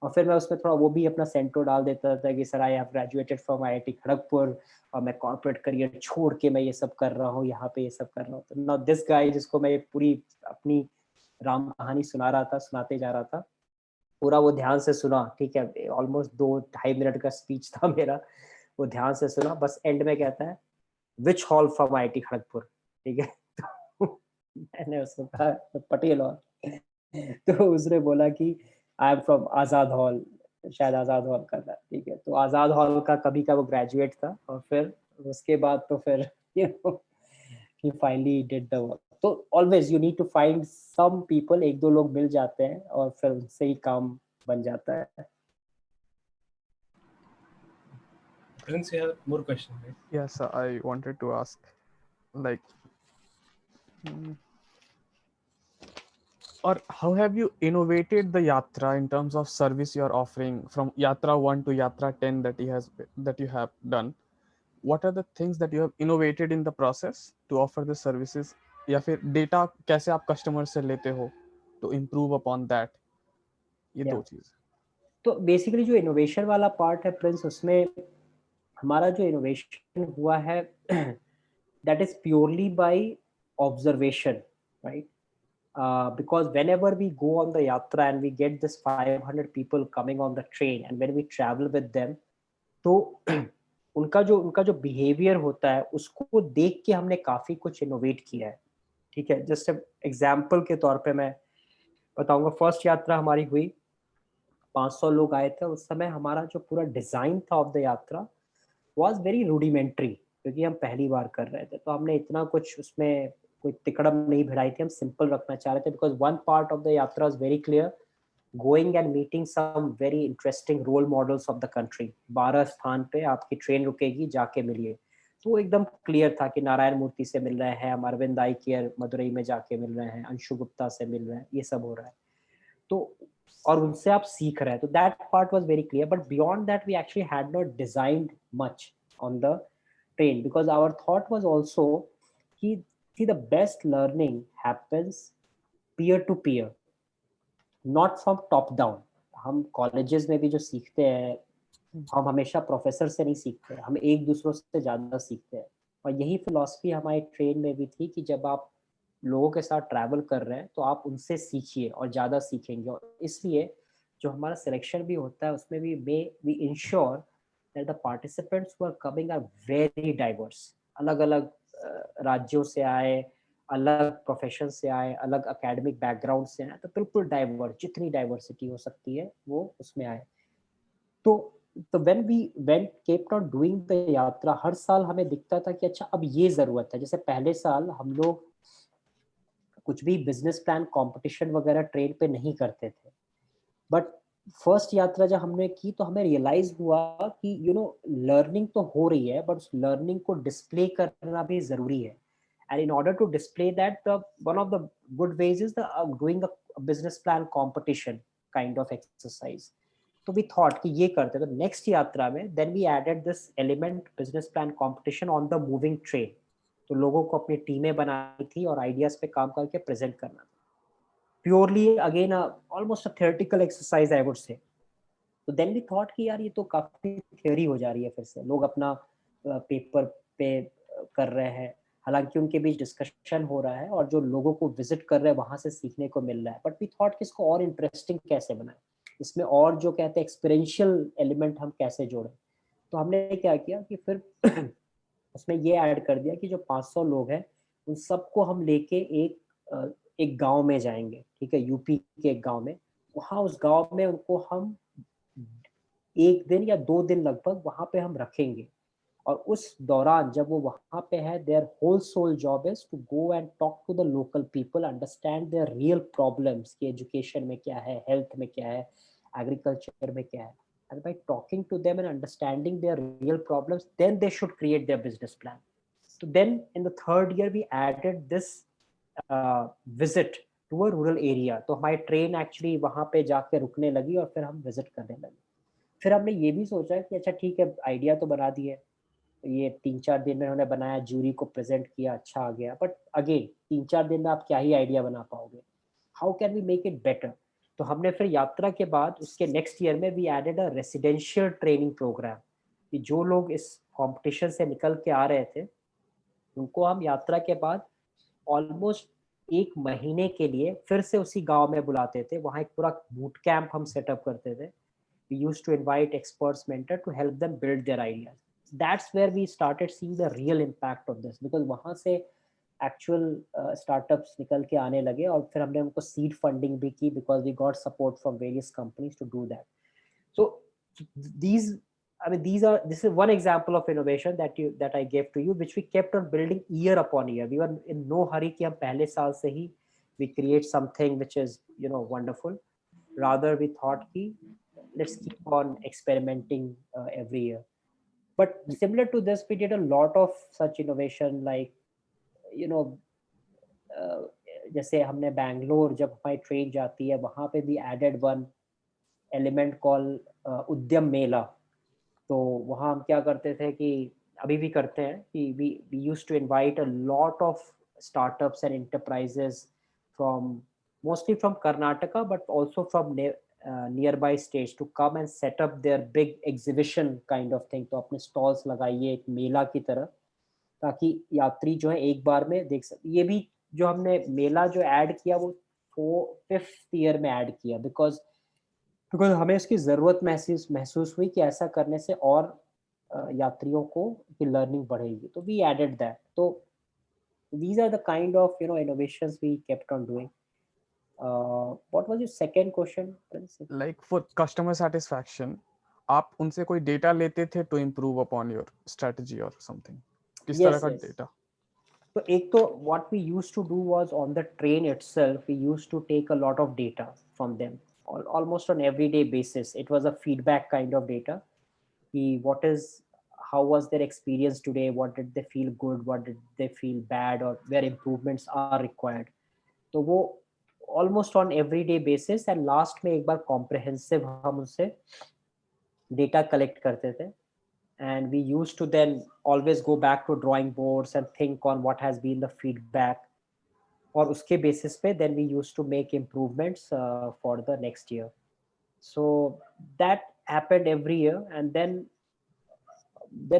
और फिर मैं उसमें थोड़ा वो भी अपना सेंटो डाल देता था कि sir I have graduated from IIT Kharagpur और मैं कॉर्पोरेट करियर छोड़ के मैं ये सब कर रहा हूँ, यहाँ पे ये सब कर रहा हूँ. तो नाउ दिस गाय जिसको मैं पूरी अपनी राम कहानी सुनाते जा रहा था, पूरा वो ध्यान से सुना. ठीक है, ऑलमोस्ट 2-2.5 मिनट का स्पीच था मेरा. वो ध्यान से सुना, बस एंड में कहता है विच हॉल फ्रॉम IIT खड़गपुर. ठीक है, तो मैंने उसको कहा पटेल और तो उसने बोला कि I am from Azad hall, शायद आजाद हॉल का था, ठीक है। तो आजाद हॉल का कभी का वो ग्रेजुएट था, और फिर उसके बाद तो फिर he finally did the work. तो always you need to find some people, एक दो लोग मिल जाते हैं और फिर उनसे ही काम बन जाता है। Prince, you have more questions, right? Yes, I wanted to ask, like, hmm, or how have you innovated the Yatra in terms of service you are offering from Yatra 1 to Yatra 10 that you have done? What are the things that you have innovated in the process to offer the services? या फिर data कैसे आप customer से लेते हो to improve upon that? ये Yeah. दो चीज। तो बेसिकली जो इनोवेशन वाला पार्ट है प्रिंस, उसमें हमारा जो इनोवेशन हुआ है that is purely by observation, right? Because whenever we go on the yatra and we get this 500 people coming on the train, and when we travel with them, तो उनका जो behaviour होता है उसको देख के हमने काफी कुछ इनोवेट किया है, ठीक है। जस्ट एग्जाम्पल के तौर पे मैं बताऊंगा, फर्स्ट यात्रा हमारी हुई, 500 लोग आए थे। उस समय हमारा जो पूरा डिजाइन था ऑफ द यात्रा वाज वेरी रूडिमेंट्री, क्योंकि हम पहली बार कर रहे थे, तो हमने इतना कुछ उसमें कोई तिकड़म नहीं भिड़ाई थी, हम सिंपल रखना चाह रहे थे। Because one part of the yatra is very clear, going and meeting some very interesting role models of the country. 12 स्थान पे आपकी ट्रेन रुकेगी, जाके मिलिए। तो एकदम क्लियर था कि नारायण मूर्ति से मिल रहे हैं, हम अरविंद आई केयर मदुरई में जाके मिल रहे हैं, अंशु गुप्ता से मिल रहे हैं, ये सब हो रहा है। तो और उनसे आप सीख रहे हैं, तो that part was very clear. But beyond that we actually had not designed much on the train, because our thought was also कि see the best learning happens peer to peer, not from top down। हम colleges में भी जो सीखते हैं, हम हमेशा professor से नहीं सीखते, हम एक दूसरों से ज़्यादा सीखते हैं। और यही फिलॉसफी हमारी ट्रेन में भी थी कि जब आप लोगों के साथ ट्रैवल कर रहे हैं तो आप उनसे सीखिए और ज़्यादा सीखेंगे। और इसलिए जो हमारा सिलेक्शन भी होता है उसमें भी we ensure that the participants who are coming are very diverse, अलग अलग राज्यों से आए, अलग प्रोफेशन से आए, अलग एकेडमिक बैकग्राउंड से आए, तो बिल्कुल डाइवर्स, जितनी डाइवर्सिटी हो सकती है वो उसमें आए। तो when we kept on doing the yatra, हर साल हमें दिखता था कि अच्छा अब ये जरूरत है। जैसे पहले साल हम लोग कुछ भी बिजनेस प्लान कंपटीशन वगैरह ट्रेन पे नहीं करते थे, बट फर्स्ट यात्रा जब हमने की तो हमें रियलाइज हुआ कि लर्निंग तो हो रही है, बट उस लर्निंग को डिस्प्ले करना भी जरूरी है। And in order to display that, one of the good ways is doing a business plan competition kind of exercise. तो वी थॉट कि ये करते, तो नेक्स्ट यात्रा में then we added this element business plan competition on the moving train. तो लोगों को अपनी टीमें बनानी थी और आइडियाज पे काम करके प्रेजेंट करना था। Purely again almost a theoretical exercise I would say. तो देन वी थॉट कि यार ये तो काफी थ्योरी हो जा रही है, फिर से लोग अपना पेपर पे कर रहे हैं, हालांकि उनके बीच डिस्कशन हो रहा है और जो लोगों को विजिट कर रहे हैं वहां से सीखने को मिल रहा है। बट वी थॉट कि इसको और इंटरेस्टिंग कैसे बनाए, इसमें और जो कहते हैं एक्सपीरियंशियल एलिमेंट हम कैसे जोड़ें। तो हमने क्या किया कि फिर उसमें ये ऐड कर दिया कि जो 500 लोग हैं उन सबको हम लेके एक गांव में जाएंगे, ठीक है, यूपी के एक गांव में। वहाँ उस गांव में उनको हम 1 दिन या 2 दिन लगभग वहां पे हम रखेंगे। और उस दौरान जब वो वहां पे है, their whole soul job is to go and talk to the local people, understand their real problems कि एजुकेशन में क्या है, हेल्थ में क्या है, एग्रीकल्चर में क्या है। And by talking to them and understanding their real problems, then they should create their business plan. So then in the third year, we added this visit to a rural area. तो हमारी train actually वहां पे जाके रुकने लगी और फिर हम विजिट करने लगे। फिर हमने ये भी सोचा कि अच्छा ठीक है, आइडिया तो बना दिए, ये 3-4 दिन में उन्होंने बनाया, जूरी को प्रेजेंट किया, अच्छा आ गया। बट अगेन 3-4 दिन में आप क्या ही आइडिया बना पाओगे, how can we make it better. तो हमने फिर यात्रा के बाद उसके नेक्स्ट ईयर में we added a residential training programme, कि जो लोग इस कंपटीशन से निकल के आ रहे थे उनको हम यात्रा के बाद ऑलमोस्ट 1 महीने के लिए फिर से उसी गांव में बुलाते थे। वहाँ एक पूरा बूट कैंप हम सेटअप करते थे। We used to invite experts mentor to help them build their ideas. That's where we started seeing the real impact of this, because वहाँ से एक्चुअल स्टार्टअप्स निकल के आने लगे और फिर हमने उनको सीड फंडिंग भी की because we got support from various companies to do that. So these, I mean, this is one example of innovation that I gave to you, which we kept on building year upon year. We were in no hurry कि हम पहले साल से ही we create something which is, you know, wonderful. Rather, we thought कि let's keep on experimenting every year. But similar to this, we did a lot of such innovation, like, you know, जैसे हमने बैंगलोर जब हमारी train जाती है वहाँ पे भी एडेड वन एलिमेंट कॉल उद्यम मेला. तो वहाँ हम क्या करते थे कि अभी भी करते हैं कि we used to invite a lot of startups and enterprises from mostly from Karnataka but also from nearby states to come and set up their big exhibition kind of thing. तो अपने stalls लगाइए एक मेला की तरह ताकि यात्री जो है एक बार में देख सके. ये भी जो हमने मेला जो ऐड किया वो 5th ईयर में ऐड किया बिकॉज हमें इसकी ज़रूरत महसूस हुई कि ऐसा करने से और यात्रियों को की लर्निंग बढ़ेगी. तो वी एडेड दैट. तो these are the kind of, you know, innovations we kept on doing. What was your second question, Prince? Like for customer satisfaction, आप उनसे कोई डेटा लेते थे to improve upon your strategy or something? किस तरह का data? तो एक तो what we used to do was on the train itself, we used to take a lot of data from them almost on everyday basis. It was a feedback kind of data. How was their experience today? What did they feel good? What did they feel bad? Or where improvements are required? तो वो almost on everyday basis and last में एक बार comprehensive हम उनसे data collect करते थे. And we used to then always go back to drawing boards and think on what has been the feedback. और उसके basis पे then we used to make improvements for the next year. So that happened every year and then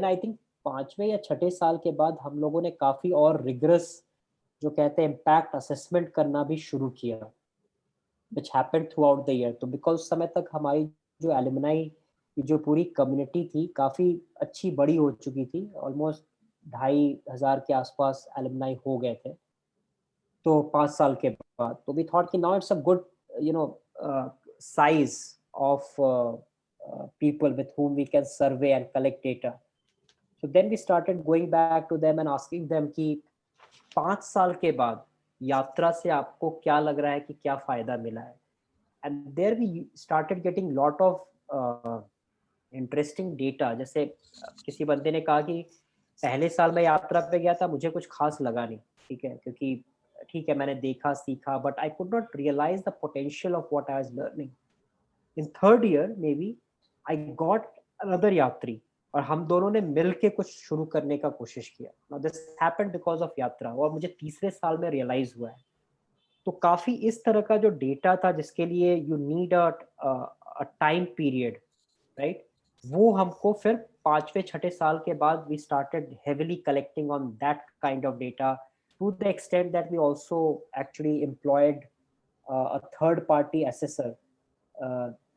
I think 5वें या 6ठे साल के बाद हम लोगों ने काफी और rigorous जो कहते हैं impact assessment करना भी शुरू किया, which happened throughout the year. तो because समय तक हमारी जो alumni की जो पूरी community थी काफी अच्छी बड़ी हो चुकी थी, almost 2,500 के आसपास alumni हो गए थे तो 5 साल के बाद. तो we thought कि now it's a good, you know, size of people with whom we can survey and collect data. So then we started going back to them and asking them कि 5 साल के बाद यात्रा से आपको क्या लग रहा है कि क्या फायदा मिला है. And there we started getting lot of interesting data. जैसे किसी बंदे ने कहा कि पहले साल मैं यात्रा पे गया था मुझे कुछ खास लगा नहीं, ठीक है, क्योंकि ठीक है मैंने देखा सीखा but I could not realize the potential of what I was learning. In 3rd year maybe I got another यात्री और हम दोनों ने मिल के कुछ शुरू करने का कोशिश किया. Now this happened because of यात्रा और मुझे तीसरे साल में रियलाइज हुआ है. तो काफी इस तरह का जो डेटा था जिसके लिए you need a time period, right, वो हमको फिर 5वें 6ठे साल के बाद we started heavily collecting on that kind of data to the extent that we also actually employed a third party assessor,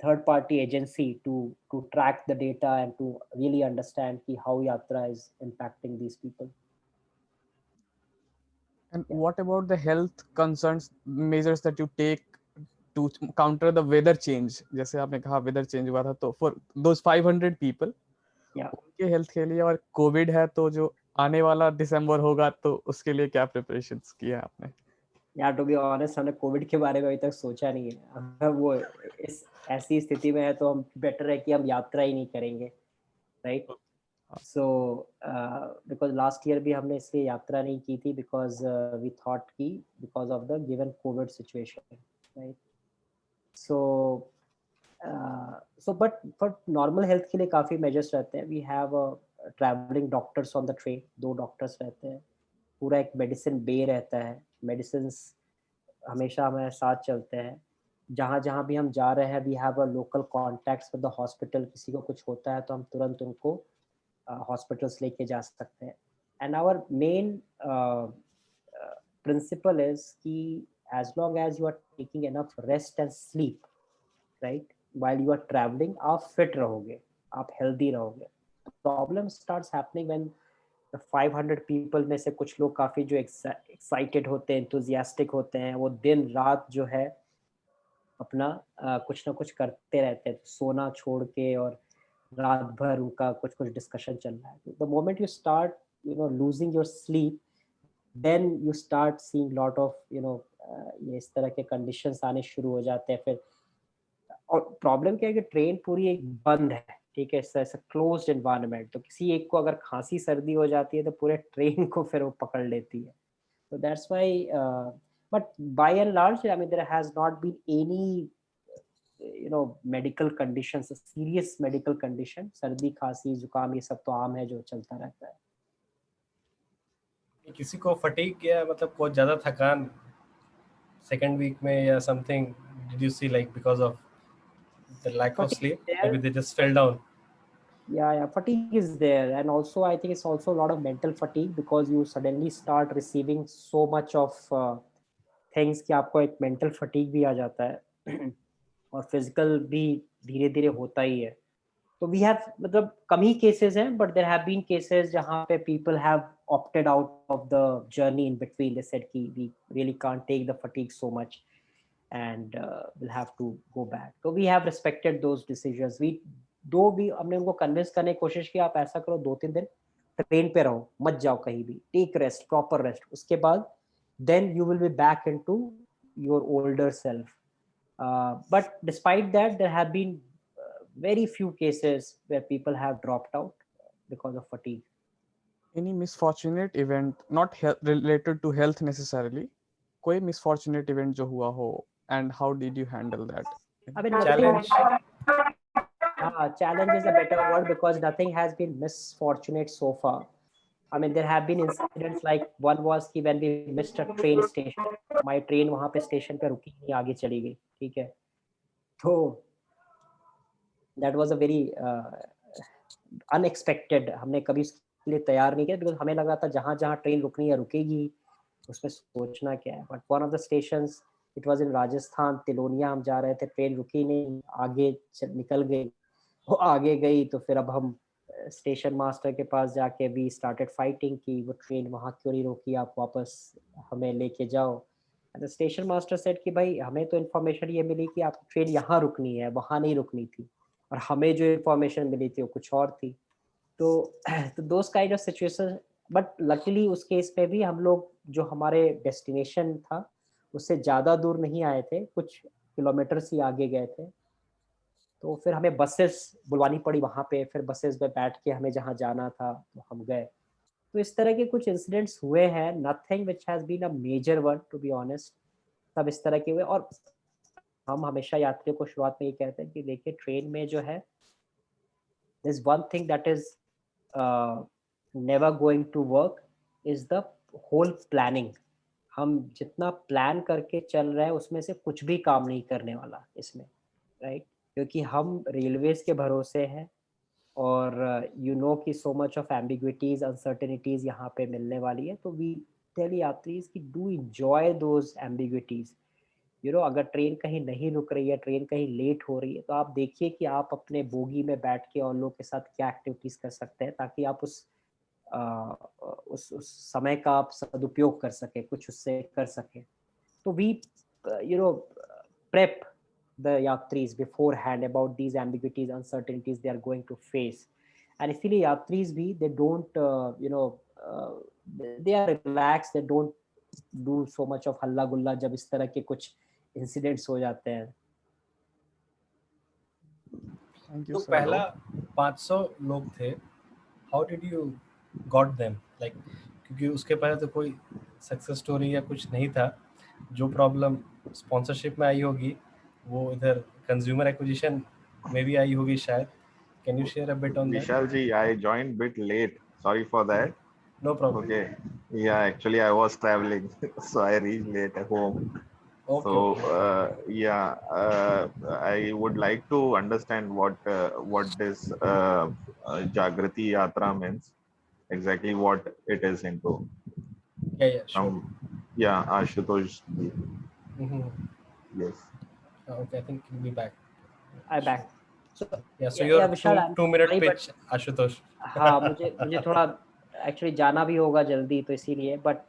third party agency to track the data and to really understand how Yatra is impacting these people. And what about the health concerns measures that you take to counter the weather change? जैसे आपने कहा weather change हुआ था तो for those 500 people, उनके health के लिए और कोविड है तो जो आने वाला दिसंबर होगा तो उसके लिए क्या प्रिपरेशंस किया है आपने? यार टू बी ऑनेस्ट हमने कोविड के बारे में अभी तक सोचा नहीं है. अगर वो इस ऐसी स्थिति में है तो हम बेटर है कि हम यात्रा ही नहीं करेंगे, right. So because last year भी हमने इसलिए यात्रा नहीं की थी बिकॉज वी थॉट कि because of the given Covid situation, right. So but for normal health के लिए काफ़ी मेजर्स रहते हैं. We have travelling doctors on the train, 2 doctors रहते हैं, पूरा एक मेडिसिन बे रहता है, मेडिसिन हमेशा हमारे साथ चलते हैं. जहाँ जहाँ भी हम जा रहे हैं we have a local contacts with the hospital. किसी को कुछ होता है तो हम तुरंत उनको हॉस्पिटल्स लेके जा सकते हैं. And our main principle is कि as long as you are taking enough rest and sleep, right, while you are travelling, आप फिट रहोगे, आप हेल्दी रहोगे. Problem starts happening when 500 people में से कुछ लोग काफ़ी जो एक्साइटेड होते हैं, एंथुजियास्टिक होते हैं, वो दिन रात जो है अपना कुछ ना कुछ करते रहते हैं, सोना छोड़ के, और रात भर उनका कुछ कुछ डिस्कशन चल रहा है. The moment you start losing your sleep, then you start seeing lot of ये इस तरह के कंडीशंस आने शुरू हो जाते हैं. फिर और प्रॉब्लम क्या है कि ट्रेन पूरी एक बंद है, ठीक है, ऐसा क्लोज्ड एनवायरनमेंट, तो किसी एक को अगर खांसी सर्दी हो जाती है तो पूरे ट्रेन को फिर वो पकड़ लेती है. So that's why, but by and large, I mean, there has not been any, medical conditions, serious medical condition. सर्दी, खांसी, जुकाम, ये सब तो आम है जो चलता रहता है. किसी को फटीग या मतलब बहुत ज्यादा थकान सेकंड वीक में या something, did you see like because of the lack of Fatigue sleep, there. Maybe they just fell down? Yeah, fatigue is there, and also I think it's also a lot of mental fatigue because you suddenly start receiving so much of things कि आपको एक mental fatigue भी आ जाता है और physical भी धीरे धीरे होता ही है. तो we have, मतलब कम ही cases हैं, but there have been cases जहाँ पे people have opted out of the journey in between. They said कि we really can't take the fatigue so much and we'll have to go back. So we have respected those decisions. हमने उनको convince करने की कोशिश की, आप ऐसा करो 2-3 दिन ट्रेन पे रहो, मत जाओ कहीं भी, टेक रेस्ट, प्रॉपर रेस्ट, उसके बाद then you will be back into your older self. But despite that, there have been very few cases where people have dropped out because of fatigue. Any misfortunate event, not related to health necessarily, कोई misfortunate event जो हुआ हो, and how did you handle that? I mean, Challenge. challenge is a better word because nothing has been misfortunate so far. I mean, there have been incidents like one was कि when we missed a train station, my train वहाँ पे station पे रुकी नहीं, आगे चली गई, ठीक है, तो that was a very unexpected. हमने कभी इसके लिए तैयार नहीं किया because हमें लगा था जहाँ जहाँ ट्रेन रुकनी है रुकेगी, उसमें सोचना क्या है. But one of the stations, it was in Rajasthan, Tilonia हम जा रहे थे, ट्रेन रुकी नहीं, आगे निकल गई, वो आगे गई, तो फिर अब हम स्टेशन मास्टर के पास जाके वी स्टार्टेड फाइटिंग कि वो ट्रेन वहाँ क्यों नहीं रोकी, आप वापस हमें लेके जाओ. And the station master said कि भाई हमें तो इन्फॉर्मेशन ये मिली कि आपकी ट्रेन यहाँ रुकनी है, वहाँ नहीं रुकनी थी, और हमें जो इन्फॉर्मेशन मिली थी वो कुछ और थी. तो those kind of situation. But luckily उस केस में भी हम लोग जो हमारे डेस्टिनेशन था उससे ज़्यादा दूर नहीं आए थे, कुछ किलोमीटर ही आगे गए थे, तो फिर हमें बसेस बुलवानी पड़ी वहाँ पे, फिर बसेस में बैठ के हमें जहाँ जाना था तो हम गए. तो इस तरह के कुछ इंसिडेंट्स हुए हैं, nothing which has been a major one to be honest. सब इस तरह के हुए, और हम हमेशा यात्रियों को शुरुआत में ये कहते हैं कि देखिए ट्रेन में जो है, there's one thing that is never going to work is the whole planning. हम जितना प्लान करके चल रहे हैं उसमें से कुछ भी काम नहीं करने वाला इसमें, राइट? क्योंकि हम रेलवेज के भरोसे हैं, और कि so much of ambiguities, uncertainties यहाँ पे मिलने वाली है. तो वी टेल यात्रीज कि डू इंजॉय दोज एम्बिग्विटीज. अगर ट्रेन कहीं नहीं रुक रही है, ट्रेन कहीं लेट हो रही है, तो आप देखिए कि आप अपने बोगी में बैठ के और लोग के साथ क्या एक्टिविटीज कर सकते हैं ताकि आप उस समय का आप सदुपयोग कर सके, कुछ उससे कर सके. तो we prep the yatris beforehand about these ambiguities, uncertainties they are going to face. And इसलिए यात्रीज भी they don't they are relaxed, they don't do so much of हल्ला गुल्ला जब इस तरह के कुछ इंसिडेंट्स हो जाते हैं. तो पहला 500 लोग थे, how did you got them, like क्योंकि उसके पहले तो कोई सक्सेस स्टोरी या कुछ नहीं था. जो प्रॉब्लम स्पॉन्सरशिप में आई होगी वो इधर कंज्यूमर एक्विजिशन में भी आई होगी शायद. Can you share a bit on that? Vishal ji, I joined bit late. Sorry for that. No problem. Okay. Yeah, actually I was traveling, so I reached late at home. Okay. I would like to understand what this Jagrati Yatra means, exactly what it is into. Yeah, sure. Ashutosh ji. Yes. Okay, I think he'll be back. I'm back. So So your Vishal, 2-minute sorry, pitch, Ashutosh. हाँ, मुझे थोड़ा actually जाना भी होगा जल्दी तो इसीलिए, but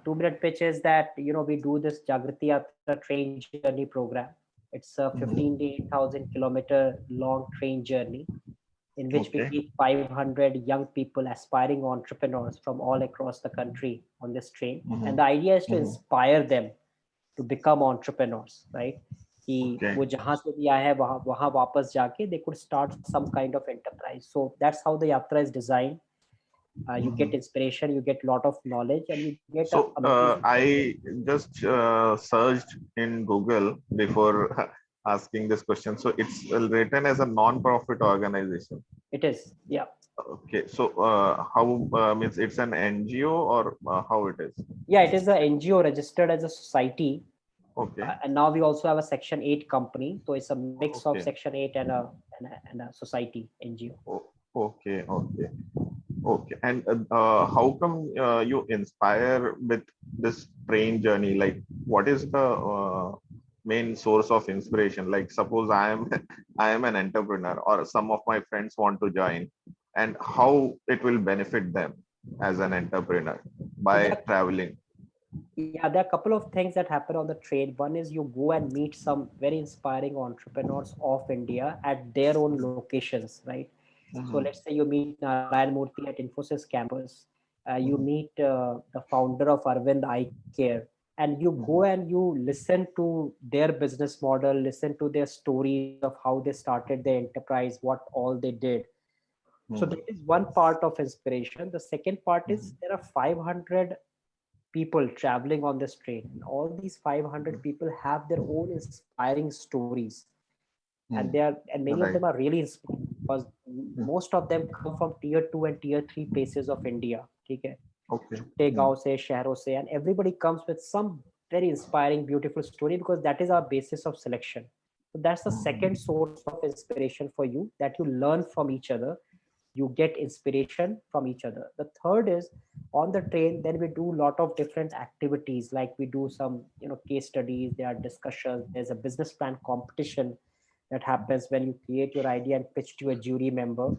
2 minute pitch is that we do this Jagriti Yatra train journey program. It's a 15 to 8,000 kilometer long train journey in which we Okay. keep 500 young people, aspiring entrepreneurs from all across the country on this train. And the idea is to inspire them to become entrepreneurs, right? कि Okay. वो जहाँ से भी आए हैं वहाँ वापस जाके they could start some kind of enterprise. So that's how the yatra is designed. You get inspiration, you get lot of knowledge, and you get So amazing. I just searched in Google before asking this question. So it's written as a non-profit organization. It is, yeah. Okay. So how means it's an NGO or how it is? Yeah, it is a NGO registered as a society. Okay. And now we also have a Section 8 company. So it's a mix of Okay. Section 8 and a society NGO. Okay. Okay. Okay. And how come you inspire with this train journey? Like, what is the main source of inspiration? Like, suppose I am I am an entrepreneur, or some of my friends want to join, and how it will benefit them as an entrepreneur by traveling. Yeah, there are a couple of things that happen on the train. One is you go and meet some very inspiring entrepreneurs of India at their own locations, right? So let's say you meet Narayan Murthy at Infosys campus. You meet the founder of Arvind Eye Care, and you go and you listen to their business model, listen to their stories of how they started their enterprise, what all they did. So that is one part of inspiration. The second part is there are 500 people traveling on this train, and all these 500 people have their own inspiring stories, and many of them are really inspiring because most of them come from tier 2 and tier 3 places of India. Okay. Okay. गांव से शहरों से, and everybody comes with some very inspiring beautiful story because that is our basis of selection. So that's the second source of inspiration for you, that you learn from each other, you get inspiration from each other. The third is on the train, then we do a lot of different activities, like we do some case studies, there are discussions, there's a business plan competition that happens when you create your idea and pitch to a jury member,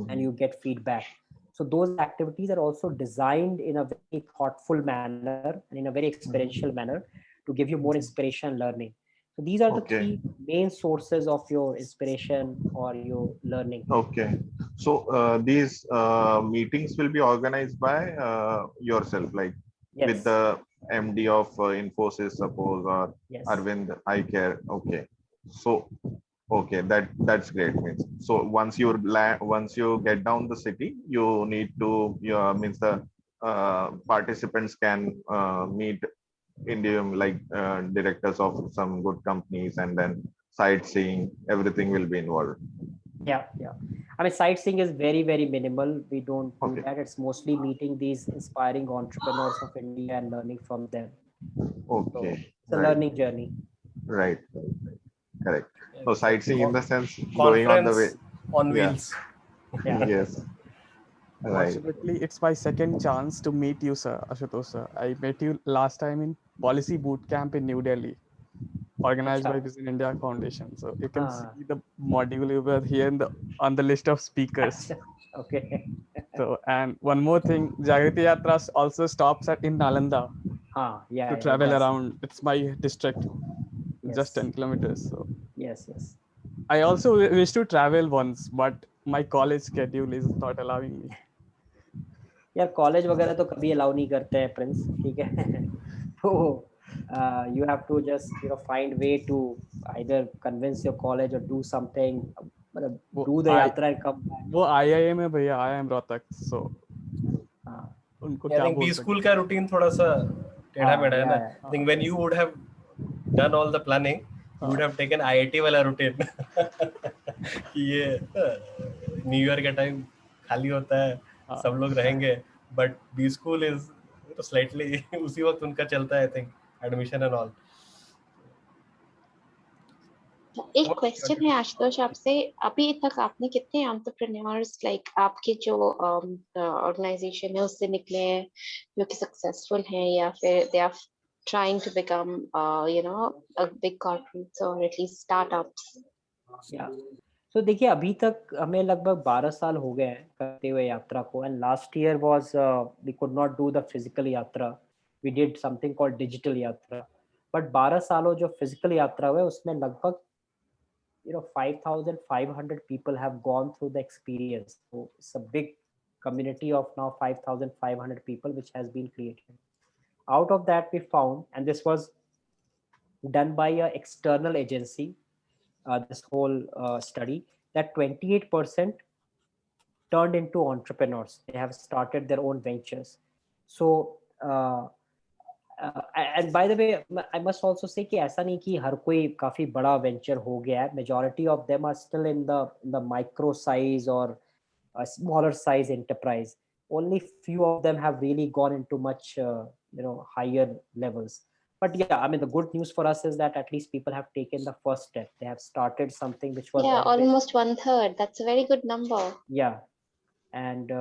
and you get feedback. So those activities are also designed in a very thoughtful manner and in a very experiential manner to give you more inspiration and learning. So these are the three main sources of your inspiration or your learning. Okay. So these meetings will be organized by yourself, like with the MD of Infosys, suppose, or Arvind Eye Care. Okay. So okay, that's great. Means so once you get down the city, you need to means the participants can meet Indian like directors of some good companies, and then sightseeing, everything will be involved. Yeah. I mean, sightseeing is very, very minimal. We don't do that. It's mostly meeting these inspiring entrepreneurs of India and learning from them. Okay. So it's a learning journey. Right. Correct. So sightseeing in the sense Conference going on the way on wheels. Yes. Right. Fortunately, it's my second chance to meet you, sir, Ashutosh sir. I met you last time in Policy Boot Camp in New Delhi, organized by Vision India Foundation. So you can see the module you were here on the list of speakers. Okay. So, and one more thing, Jagriti Yatra also stops in Nalanda to travel around. It's my district, just 10 kilometers. So yes. I also wish to travel once, but my college schedule is not allowing me. यार college वगैरह तो कभी allow नहीं करते हैं Prince, ठीक है. तो you have to just find way to either convince your college or do something, do the yatra and come back. वो IIM है भैया, IIM रोहतक, so उनको क्या बोल सकते हैं. B school का routine थोड़ा सा टेढ़ा मेढ़ा है ना. I think when you would have done all the planning, you would have taken IIT वाला routine. कि ये न्यू ईयर का टाइम खाली होता है, सब लोग रहेंगे, but B school is slightly उसी वक्त उनका चलता है, I think admission and all. एक क्वेश्चन है आशुतोष आपसे, अभी तक आपने कितने एंटरप्रेन्योर्स लाइक आपके जो ऑर्गेनाइजेशन है उससे निकले हैं जो कि सक्सेसफुल हैं, या फिर they are trying to become a big corporates or at least startups? Yeah. तो देखिए अभी तक हमें लगभग 12 साल हो गए हैं करते हुए यात्रा को, and last year was we could not do the physical yatra, we did something called digital yatra, but 12 सालों जो फिजिकल यात्रा हुआ है उसमें लगभग 5,500 people have gone through the experience. So it's a big community of now 5,500 people which has been created. Out of that we found, and this was done by an external agency, this whole study, that 28% turned into entrepreneurs. They have started their own ventures. So and by the way I must also say कि ऐसा नहीं कि हर कोई काफी बड़ा venture हो गया है, majority of them are still in the micro size और smaller size enterprise. Only few of them have really gone into much higher levels. But yeah, I mean the good news for us is that at least people have taken the first step. They have started something which was almost 1/3. That's a very good number. Yeah, and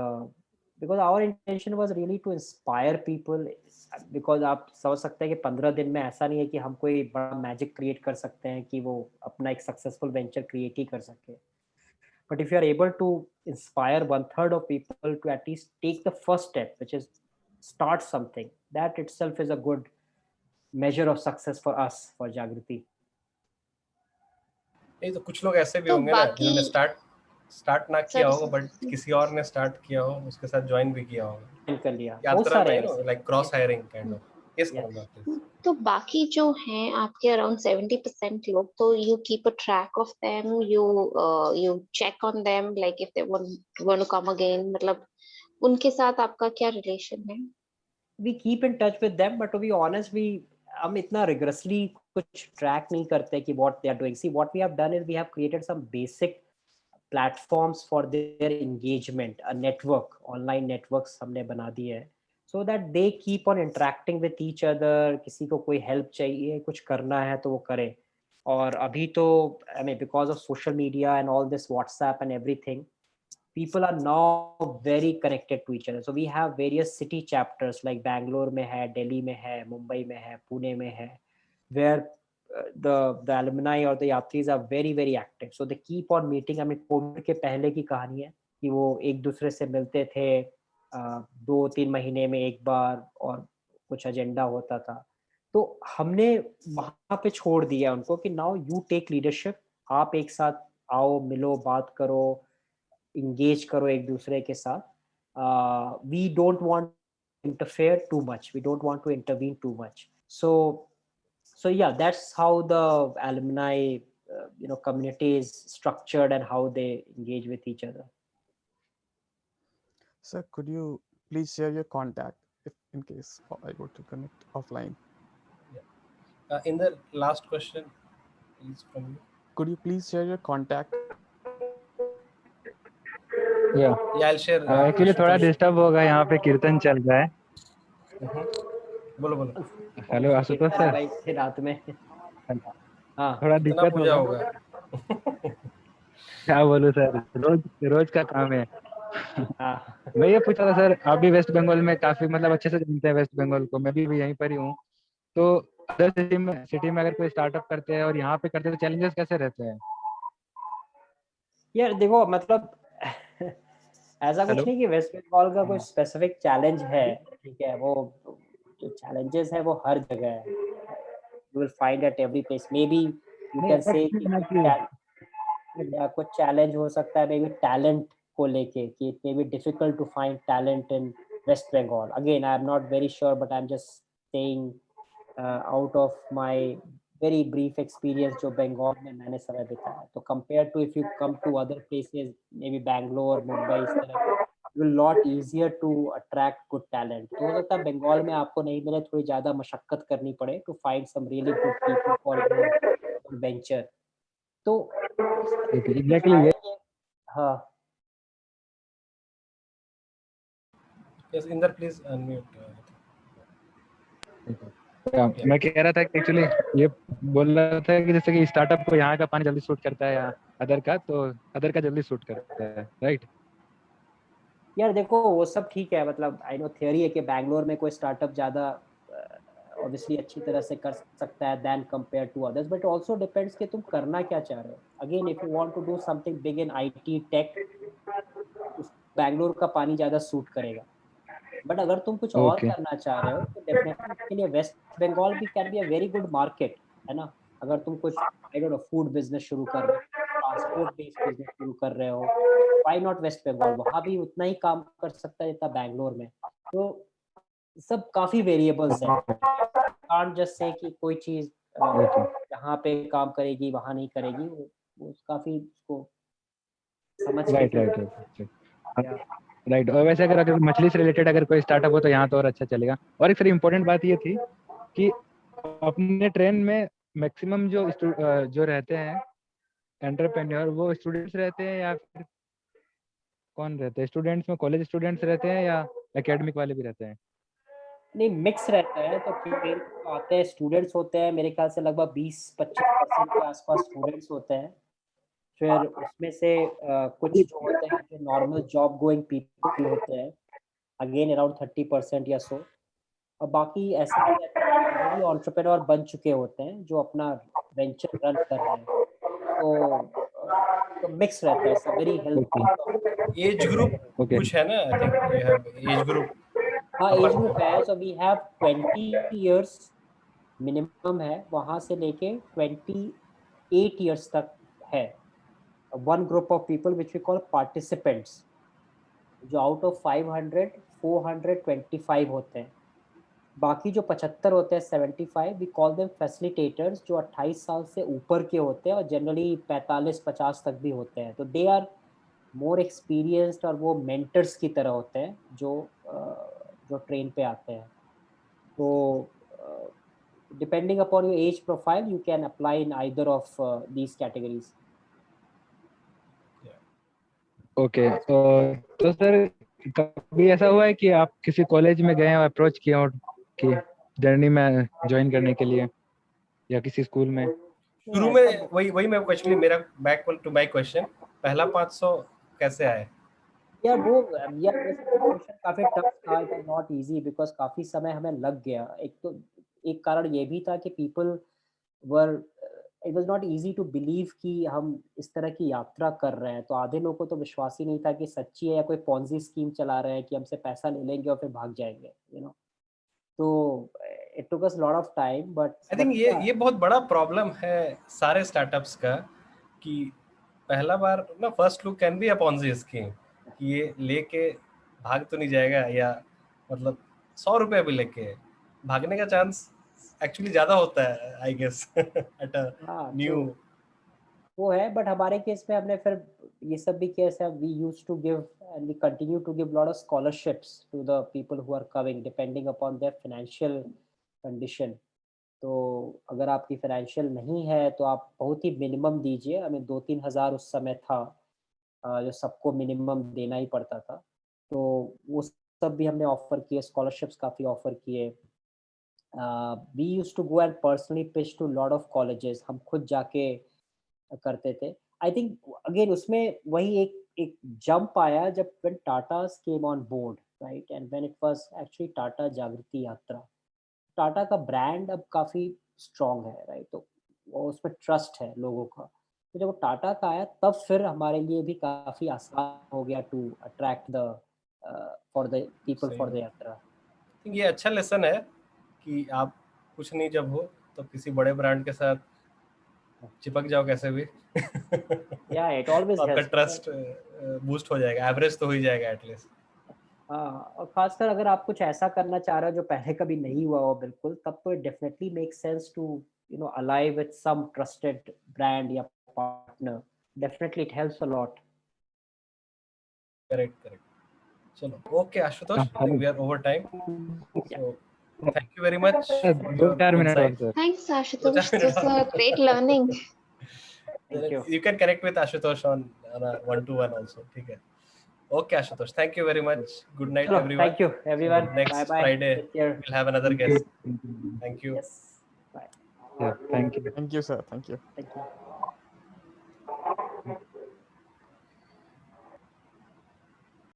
because our intention was really to inspire people, because आप समझ सकते हैं कि 15 दिन में ऐसा नहीं है कि हम कोई बड़ा मैजिक क्रिएट कर सकते हैं कि वो अपना एक सक्सेसफुल वेंचर क्रिएट ही कर सके, but if you are able to inspire 1/3 of people to at least take the first step, which is start something, that itself is a good measure of success for us, for Jagriti. नहीं तो कुछ लोग ऐसे भी होंगे ना जिन्होंने start ना किया होगा बट किसी और ने स्टार्ट किया हो, उसके साथ ज्वाइन भी किया होगा, कर लिया, बहुत सारे हैं, like cross hiring kind of. Yes करूंगा प्लीज. तो बाकी जो हैं आपके अराउंड 70% लोग, तो you keep a track of them, you check on them like if they want to come again, मतलब उनके साथ आपका क्या रिलेशन है? We keep in touch with them, but to be honest, हम इतना rigorously कुछ ट्रैक नहीं करते कि what they are doing. See, what we have done is we have created some basic platforms for their engagement, a network, online networks हमने बना दिए हैं, so that they keep on interacting with each other. किसी को कोई help चाहिए, कुछ करना है तो वो करे. और अभी तो I mean because of social media and all this WhatsApp and everything, people are now very connected to each other. So we have various city chapters like Bangalore में है, Delhi में है, Mumbai में है, Pune में है, where the alumni or the yatris are very very active. So they keep on meeting. I mean Covid के पहले की कहानी है कि वो एक दूसरे से मिलते थे 2-3 महीने में एक बार, और कुछ एजेंडा होता था. तो हमने वहां पे छोड़ दिया उनको कि नाउ यू टेक लीडरशिप, आप एक साथ आओ, मिलो, बात करो, engage करो एक दूसरे के साथ. We don't want to interfere too much. We don't want to intervene too much. So yeah, that's how the alumni community is structured and how they engage with each other. Sir, could you please share your contact if in case I go to connect offline? Yeah. In the last question is from you. Could you please share your contact? Yeah, I'll share. Actually थोड़ा disturb होगा, यहाँ पे कीर्तन चल रहा है. बोलो. Hello Ashutosh sir. रात में हाँ थोड़ा दिक्कत होगा. क्या बोलूं सर, रोज का काम है. मैं ये पूछ रहा था सर, आप भी वेस्ट बंगाल में काफी मतलब अच्छे से जानते हैं वेस्ट बंगाल को, मैं भी यहीं पर ही हूँ. तो अदर सिटी में अगर कोई स्टार्टअप करते हैं और यहाँ पे करते हैं तो चैलेंजेस कैसे रहते हैं? यार देखो मतलब ऐसा कुछ नहीं कि वेस्ट बंगाल का कोई स्पेसिफिक चैलेंज है, ठीक है. वो जो चैलेंजेस है वो हर जगह है. You will find at every place. May be you can say कुछ चैलेंज हो सकता है, मे बी टैलेंट को लेके, कि it may be difficult to find talent in West Bengal. Again I am not very sure, but I am just saying out of my very brief experience जो बंगाल में मैंने समय बिताया. तो compared to if you come to other places, maybe Bangalore, Mumbai, इस तरह, it will lot easier to attract good talent. तो हो सकता है बंगाल में आपको नहीं मिले, थोड़ी ज्यादा मशक्कत करनी पड़े to find some really good people for your venture. तो exactly. हाँ. Yes, Inder, please unmute. मैं कह रहा था कि एक्चुअली ये बोल रहा था कि जैसे कि स्टार्टअप को यहाँ का पानी जल्दी सूट करता है या अदर का जल्दी सूट करता है, राइट? यार देखो वो सब ठीक है, मतलब आई नो थियरी है कि बैंगलोर में कोई स्टार्टअप ज्यादा ऑब्वियसली अच्छी तरह से कर सकता है then compare to others, but also depends कि तुम करना क्या चाह रहे हो. Again if you want to do something big in IT tech, Bangalore का पानी ज़्यादा सूट करेगा. बट अगर तुम कुछ और Okay. करना चाह रहे हो तो डेफिनेटली उसके लिए वेस्ट बंगाल भी can be a very good market, है ना. अगर तुम कुछ I don't know food business शुरू कर रहे हो, ट्रांसपोर्ट बेस्ड बिजनेस शुरू कर रहे हो, व्हाई नॉट वेस्ट बंगाल, वहाँ भी उतना ही काम कर सकता है जितना बैंगलोर में. तो सब काफी वेरिएबल्स है, कांट जस्ट से कि कोई चीज Okay. जहाँ पे काम करेगी वहाँ नहीं करेगी. वो काफी उसको समझ के Right, right, right, right. Right. और वैसे अगर मछली से रिलेटेड अगर कोई स्टार्टअप हो तो यहाँ तो और अच्छा चलेगा. और एक फिर इम्पोर्टेंट बात ये थी कि अपने ट्रेन में मैक्सिमम जो रहते हैं एंटरप्रेन्योर, वो स्टूडेंट्स रहते हैं या फिर कौन रहते हैं? स्टूडेंट्स में कॉलेज स्टूडेंट्स रहते हैं या एकेडमिक वाले भी रहते हैं? नहीं, मिक्स रहता है. तो ट्रेन आते हैं, स्टूडेंट्स होते हैं, मेरे ख्याल से लगभग 20-25% के आसपास स्टूडेंट्स होते हैं. फिर उसमें से कुछ जो होते हैं जो नॉर्मल जॉब गोइंग पीपल होते हैं, अगेन अराउंड 30% या सो. और बाकी ऐसे ऑलरेडी एंटरप्रेन्योर बन चुके होते हैं जो अपना वेंचर रन कर रहे हैं. तो मिक्स रहता है. It's very healthy. Age group Okay. कुछ है ना, I think you have age group. हाँ, एज ग्रुप है. So we have 20 years minimum है, वहाँ से लेके 28 इयर्स तक है. One group of people which we call participants, जो आउट ऑफ 500 425 होते हैं. बाकी जो 75 होते हैं 75, वी कॉल देम फैसिलिटेटर्स, जो 28 साल से ऊपर के होते हैं और जनरली 45-50 तक भी होते हैं. तो दे आर मोर एक्सपीरियंस्ड और वो मेंटर्स की तरह होते हैं जो ट्रेन पे आते हैं. तो depending upon your age profile, you can apply in either of these categories. Okay. तो सर कभी ऐसा हुआ है कि आप किसी कॉलेज में गए और अप्रोच किया हो कि जर्नी में ज्वाइन करने के लिए, या किसी स्कूल में? शुरू में वही मैं एक्चुअली मेरा बैक टू माय क्वेश्चन, पहला 500 कैसे आए? यार वो क्वेश्चन काफी टफ था. It was not easy because काफी समय हमें लग गया. एक कारण ये भी था कि people were it was not easy to believe कि हम इस तरह की यात्रा कर रहे हैं. तो आधे लोगों को तो विश्वास ही नहीं था कि सच्ची है या कोई पॉन्जी स्कीम चला रहे हैं कि हमसे पैसा ले लेंगे और फिर भाग जाएंगे, तो it took us lot of time. But I think ये बहुत बड़ा प्रॉब्लम है सारे स्टार्टअप्स का कि पहला बार ना first look can be a Ponzi scheme, कि ये लेके भाग तो नहीं जाएगा, या मतलब 100 रुपए भी लेके भागने का चांस एक्चुअली ज्यादा होता है I guess at a new. वो है. बट हमारे केस में हमने फिर ये सब भी किया. है we used to give and we continue to give lot of scholarships to the people who are coming depending upon their financial condition. तो अगर आपकी फाइनेंशियल नहीं है तो आप बहुत ही मिनिमम दीजिए. हमें 2-3 हज़ार उस समय था जो सबको मिनिमम देना ही पड़ता था. तो वो सब भी हमने ऑफर किए. स्कॉलरशिप्स काफ़ी ऑफर किए. We used to go and personally pitch to lot of colleges. हम खुद जाके करते थे. आई थिंक अगेन उसमें वही एक जंप आया जब when Tata came on board, right, and when it was actually Tata जागृति यात्रा. टाटा का ब्रांड अब काफी स्ट्रांग है, राइट. तो वो उसमें ट्रस्ट है लोगों का. तो जब वो टाटा का आया तब फिर हमारे लिए भी काफी आसान हो गया to attract the for the people for the यात्रा. ये अच्छा लेसन है कि आप कुछ नहीं जब हो तो किसी बड़े ब्रांड के साथ चिपक जाओ कैसे भी. या इट ऑलवेज आपका हेल्प्स. ट्रस्ट बूस्ट हो जाएगा, एवरेज तो हो ही जाएगा एटलीस्ट. हाँ, और खासकर अगर आप कुछ ऐसा करना चाह रहे हो जो पहले कभी नहीं हुआ हो बिल्कुल, तब तो it definitely make sense to alive with some trusted brand या partner. Definitely it helps a lot. Correct. चलो okay Ashutosh, we are over time, so thank you very much for your 2-4 minute और insight. Sir. Thanks, Ashutosh. This was a great learning. Thank you. You can connect with Ashutosh on a one-to-one also. ठीक है. Okay, Ashutosh. Thank you very much. Good night, Chalo, everyone. thank you, everyone. Next Bye bye. Friday, Take care. we'll have another guest. Thank you. Yes. Bye. Yeah, thank you. Thank you, sir. Thank you. Thank you.